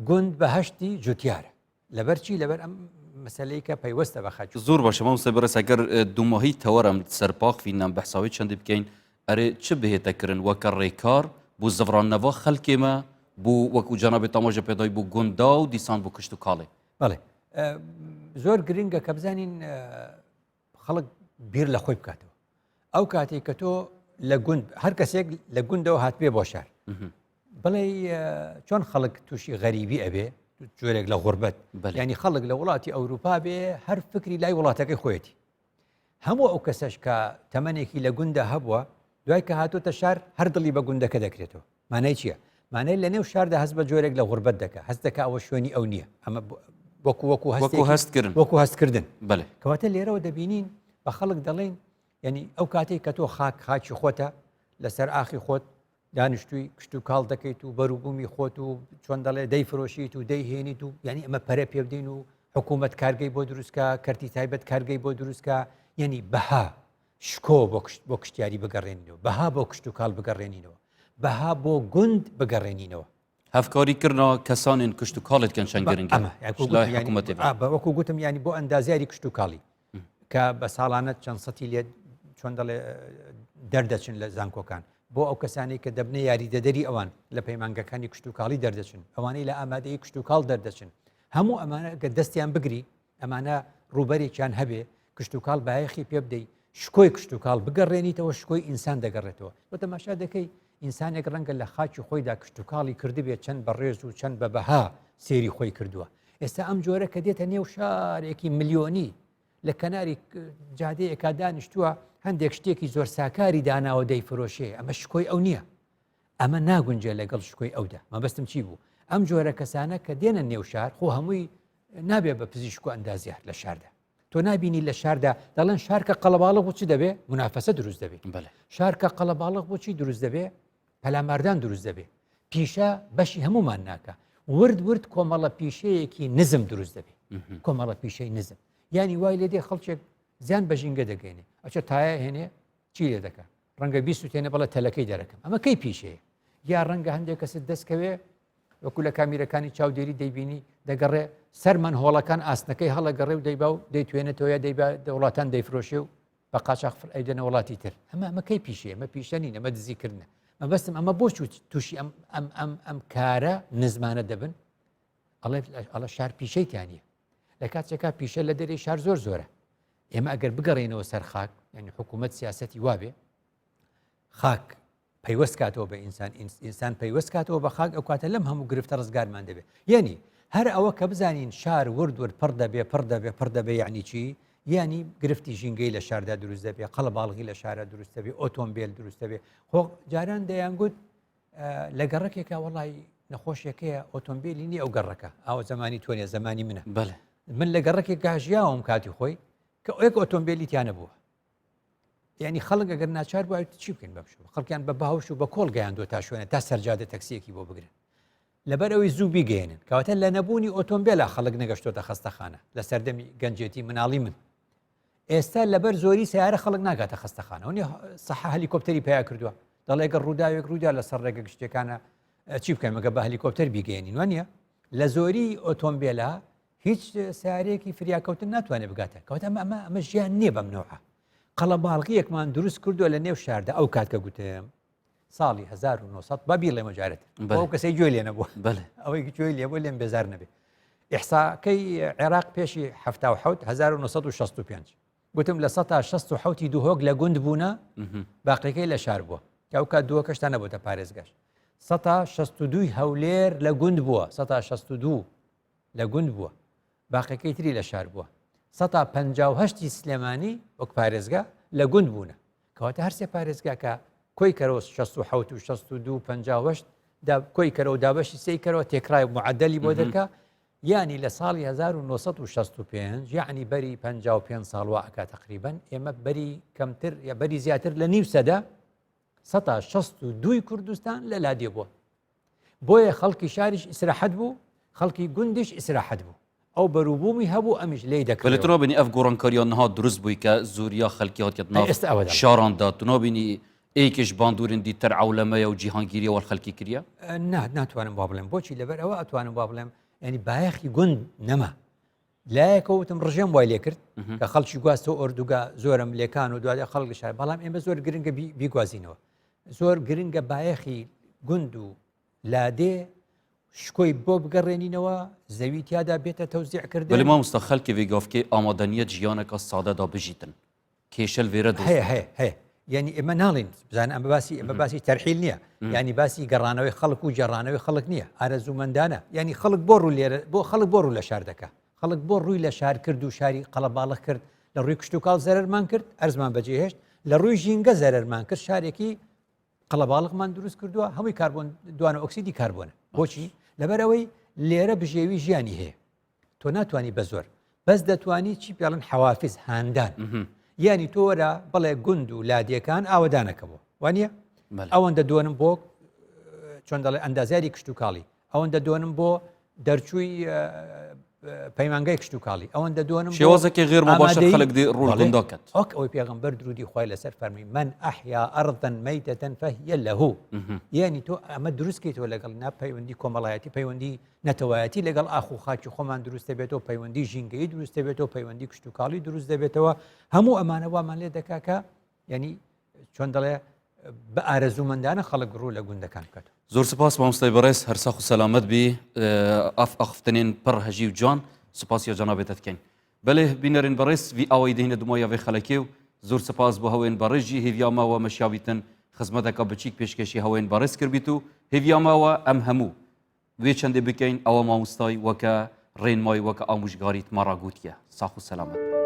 گوند بەهەشتی جوتیارە لەبەرچی لەبەر ئەم مەسەلەی کە پەیوەستە بە خاچ زۆر باشە مامۆستا بەڕێز ئەگەر دووماهی تەوەرم سەرپاخفینان بەحساوی چەندی بکەین ئەرێ چ بهێتەکردن وەکە ڕێکار بۆ زەڤڕاننەوە خەڵکێمە بۆ وەکو جەنابێ تەماشا پێدای بۆ گوندا و دیسان بۆ کشت و کاڵێ بەڵێ زۆر گرنگە کە بزانین خەڵک بیر لە خۆی بکاتەوە ئەو کاتێک کە تۆ لە گوند هەر کەسێک لە گوندەوە هاتبێ بۆ شار بڵێ چۆن خەڵک تووشی غەریبی ئەبێ جۆرێک لە غوربەت ینی خەڵک لە وڵاتی ئەوروپا بێ هەر فکری لای وڵاتەکەی خۆیەتی هەموو ئەو کەسەش کە تەمەنێکی لە گوندە هەبووە دوای کە هاتوۆتە شار هەر دڵی بە گوندەکە دەکرێتەوە مانای چییە؟ مانای لە نێو شاردا هەست بە جۆرێک لە غوربەت دەکە هەست دەکە ئەوە شوێنی ئەو نییە ئەمە وەکو هەستکردن بەڵێ کەواتە لێرەوە دەبینین بە خەڵک دەڵێن ینی ئەو کاتێک کە تۆ خاکی خۆتە لەسەر ئاخی خۆت دانیشتووی کشت و کاڵ دەکەیت و بەروبوومی خۆت و چۆن دەڵێ دەیفرۆشیت و دەیهێنیت و ینی ئەمە پەرە پێ بدەین و حکوومەت کارگەی بۆ دروستکە کەرتی تایبەت کارگەی بۆ دروستکە ینی بەها شکۆ بۆ کشتیاری بگەڕێنینەوە بەها بۆ کشت و کاڵ بگەڕێنینەوە بەها بۆ گوند بگەڕێنینەوە هەفکاریکردنەوە کەسانین کشت و کاڵێتکەن چەند گرنگە وەکو گوتم ینی بۆ ئەندازیاری کشت و کاڵی کە بە ساڵانە چەند سەتی لێ چۆن دەڵێ دەردەچن لە زانکۆکان بۆ ئەو کەسانی کە دەبنە یاریدەدەری ئەوان لە پەیمانگەکانی کشت و کاڵی دەردەچن ئەوانەی لە ئامادەی کشت و کاڵ دەردەچن هەموو ئەمانە گە دەستیان بگری ئەمانە ڕوبەرێکیان هەبێ کشت و کاڵ بایەخی پێ بدەی شکۆی کشت و کاڵ بگەڕێنیتەوە شکۆی ئینسان دەگەڕێتەوە بۆ تەماشا دەکەی ئینسانێک ڕەنگە لە خاچی خۆیدا کشت و کاڵی کردبێت چەند بەڕێز و چەند بە بەها سێری خۆی کردووە ئێستا ئەم جۆرە کە دێتە نێو شارێکی ملیۆنی لە کەناری جادەیەکا دانیشتووە هەندێک شتێکی زۆر ساکاری داناوە دەیفرۆشێ ئەمە شکۆی ئەو نییە ئەمە ناگونجێ لەگەڵ شکۆی ئەودا مەبەستم چی بوو ئەم جۆرە کەسانە کە دێنە نێو شار خۆ هەمووی نابێ بە پزیشک و ئەندازیار لە شاردا تۆ نبینی لە شاردا دەڵێن شارکە قەڵەباڵغ بۆچی دەبێ منافەسە دروست دەبێت شارکە قەڵەباڵغ بۆچی دروست دەبێ پەلاماردان دروست دەبێ پیشە بەشی هەمومان ناکە ورد کۆمەڵە پیشەیەکی نزم دروست دەبێ کۆمەڵە پیشەی نزم ینی وای لێ دێ خەڵکێک زیان بەژینگە دەگەێنێ ئەچە تایە هێنێ چی لێ دەکە ڕەنگە 20 تێنە بەڵە تەلەکەی دەرەکەم ئەمە کەی پیشەیە یا ڕەنگە هەندێک کەست دەستکەوێ وەکو لە کامیرەکانی چاودێری دەیبینی دەگەڕێ سەرمان هۆڵەکان ئاستنەکەی هەڵەگەڕێ و دەیبا و دەیتوێنێتەوە یا دەیبا وڵاتان دەیفرۆشێ و بە قاچاق ئەیدەنە وڵاتی تر ئەمە کەی پیشەیە ئەمە پیشە نین ئەمە دزیکردنە مەبەستم ئەمە بۆ تووشی ئەم کارە نزمانە دەبن ئەڵە شار پیشەیتیانە لە کاتێکا پیشە لە دەرەی شار زۆرە ئێمە ئەگەر بگەڕێنەوە سەر خاک یعنی حکوومەت سیاسەتی وابێ خاک پەیوەست کاتەوە بە ئینسان پەیوەست کاتەوە بە خاک ئەو کاتە لەم هەموو گرفتە ڕزگارمان دەبێت یعنی هەر ئەوە کە بزانین شار ورد پڕ دەبێ یعنی چی یعنی گرفتی ژینگەی لە شاردا دروست دەبێ قەڵەباڵغی لە شارە دروست دەبێ ئۆتۆمبیل دروست دەبێ خۆ جاران دەیانگوت لە گەڕەکێکا وەڵی نەخۆشیەکەیە ئۆتۆمبیلی نی ئەو گەڕەکە ئەوە زمانی تۆنیە زمانی منە من لە گەڕەکێک گاژیاوم کاتی خۆی کە ئەوەک ئۆتۆمبیلی تیانە بووە یعنی خەڵک ئەگەر ناچار بووە چی بکەین بەشوە خەڵکیان بە باوش و بە کۆڵ گەیاندوە تا شوێنە تا سەرجادە تەکسیەکی بۆ بگرن لەبەر ئەوەی زوو بیگەێنن کەواتە لە نەبوونی ئۆتۆمبیلە خەڵک نەگەشتۆتە خەستەخانە لە سەردەمی گەنجێتی مناڵی من ئێستا لەبەر زۆری سیارە خەڵک ناگاتە خەستەخانە و سەح هەلیکۆپتەری پیا کردووە دەڵێ گە ڕووداوێک ڕوودا لە سەر ڕێگە گشتەکانە چی بکەین مەگە بە هەلیکۆپتەر بیگەێنین وانە لە زۆری ئۆتۆمبیلە هیچ سیارەیەکی فریاکەوتن ناتوانێت بگاتە کەواتە ئەمە ژیان نییە بەم نەوە قەڵەباڵغیەکمان دروست کردووە لە نێو شاردا ئەو کات کە گوتم ساڵی 1900 بابی لێ مەجارێت بەڵێ. ئەو کەسەی گوێ لێ نەبووە بەڵێ ئەوەی گوێی لێ بۆ لێم بێزار نەبێ ئیحساکەی عێراق پێشی 1965 گوتم لە 1960 دووهۆک لە گوند بوونە باقیەکەی لە شار بووە ئەو کات دووە کەشتا نەبووتە پارێزگاش 1962 هەولێر لە گوند بووە 1962 لە گوند بووە باقیەکەی تری لە شار بووە 1950 سلێمانی وەک پارێزگا لە گوند بوونە کەواتە هەرسێ پارێزگا کە کۆی کەرەوە 1960 و 62 58 کۆی کەرەوە دابەشی سی کەرەوە تێکرای معدەلی بۆ دەرکا یعنی لە ساڵی 1965 یعنی بەری 55 ساڵ ئەکا تقریبا ئێمە بەری کەمتر یا بەری زیاتر لە نیو سەدا 1962 کوردستان لە لادێ بووە بۆیە خەڵکی شاریش ئیسراحەت بوو خەڵکی گوندیش ئیسراحەت بوو ئەو بەروبوومی هەبوو ئەمیش لی دەکرێت بەڵێ تۆبینی ئەف گۆڕانکاریان نەها دروست بووی کە زوریا خەڵکی هاتیێت ناو شاراندا تۆبینی ئەیکش باندورن دیتر عولەمەیە و جیهانگیریەوە خەڵکی کردە ناتوانم با بڵێم بۆچی لەبەر ئەوە ئەتوانم با بڵێم ینی بایەخی گوند نەما لایەکەوتم ڕژێم وای لێ کرد کە خەڵکی گواستەوە ئۆردوگا زۆرم لێکان و دوای خەڵک شار بەڵام ئێمە زۆر گرنگە بیگوازینەوە زۆر گرنگە بایەخی گوند و لادێ شکۆی بۆ بگەڕێنینەوە زەوی تیادا بێتە تەوزیع کردن بەڵێ مامۆستا خەڵکی وێگافکێ ئامادەنیەت ژیانێکە سادەدا بژیتن کێشەل وێرە هەیە یعنی ئێمە ناڵین بزان ئەمە باسی تەرحیل نییە ینی باسی گەڕانەوەی خەڵک و جێڕانەوەی خەڵک نییە ئارەزوومەندانە ینی خەڵک بۆ ڕوو لێرە بۆ خەڵک بۆ ڕوو لە شار دەکە خەڵک بۆ ڕووی لە شار کرد و شاری قەڵەباڵغ کرد لە ڕووی کشت و کاڵ زەرمان کرد ئەرزمان بەجێهێشت لە ڕووی ژینگە زەرمان کرد شارێکی قەڵەباڵغمان دروست کردووە هەمووی کاربۆن دوانە ئۆکسیدی کاربۆنە بۆچی لەبەرەوەی لێرە بژێوی ژیانی هەیە تۆ ناتوانانی بە زۆر بەس دەتوانی چی پێڵن حەوافز هاندان یعنی تۆرە بڵێ گوند و لادیەکان ئاوەدانەکەەوە وانە ئەوەندە دوێنم بۆ چۆن دەڵێ ئەندازیاری کشت و کاڵی ئەوەندە دوێنم بۆ دەرچووی پەیمانگای کشت و کاڵی ئەوەندە دوێنم شێوازێکی غێر مباشر خەڵک ڕوونگەکەت ئەوک ئەوەی پێغەمبەر درودی خوای لەسەر فەرمی من ئەحیا ئەرضەن مەیتەتەن فەهیە لەهو یعنی تۆ ئەمە دروستکەیتەوە لەگەڵ پەیوەندی کۆمەڵایەتی پەیوەندی نەتەوایەتی لەگەڵ ئاخ و خاکی خۆمان دروستە بێتەوە پەیوەندی ژینگەی دروستە بێتەوە پەیوەندی کشت و کاڵی دروست دەبێتەوە هەموو ئەمانە وامان لێ دەکاکە ینی چۆن دەڵێ بە ئارەزوومەندانە خەڵک ڕوو لە گوندەکان بکات زۆر سپاس مامۆستای بەڕێز هەرساخ و سەلامەت بی ئەف ئەخفتنێن پڕ هەژی و جوان سوپاسی جەنابێتە بکەین بەڵێ بینەرین بەڕێز وی ئەوەی دەهینە دمۆیاوێ خەڵەکێ و زۆر سپاس بۆ هەوێن بەڕێژی هێویاماوە مەشیاویتن خزمەتەکە بچیک پێشکەشی هەوێن بەڕێز کردیت و هێویاماوە ئەم هەموو وێ چەندێ بکەین ئەوە مامۆستای وەکە ڕێنمای وەکە ئاموژگاریت مەڕاگوتیە ساخ و سەلامەت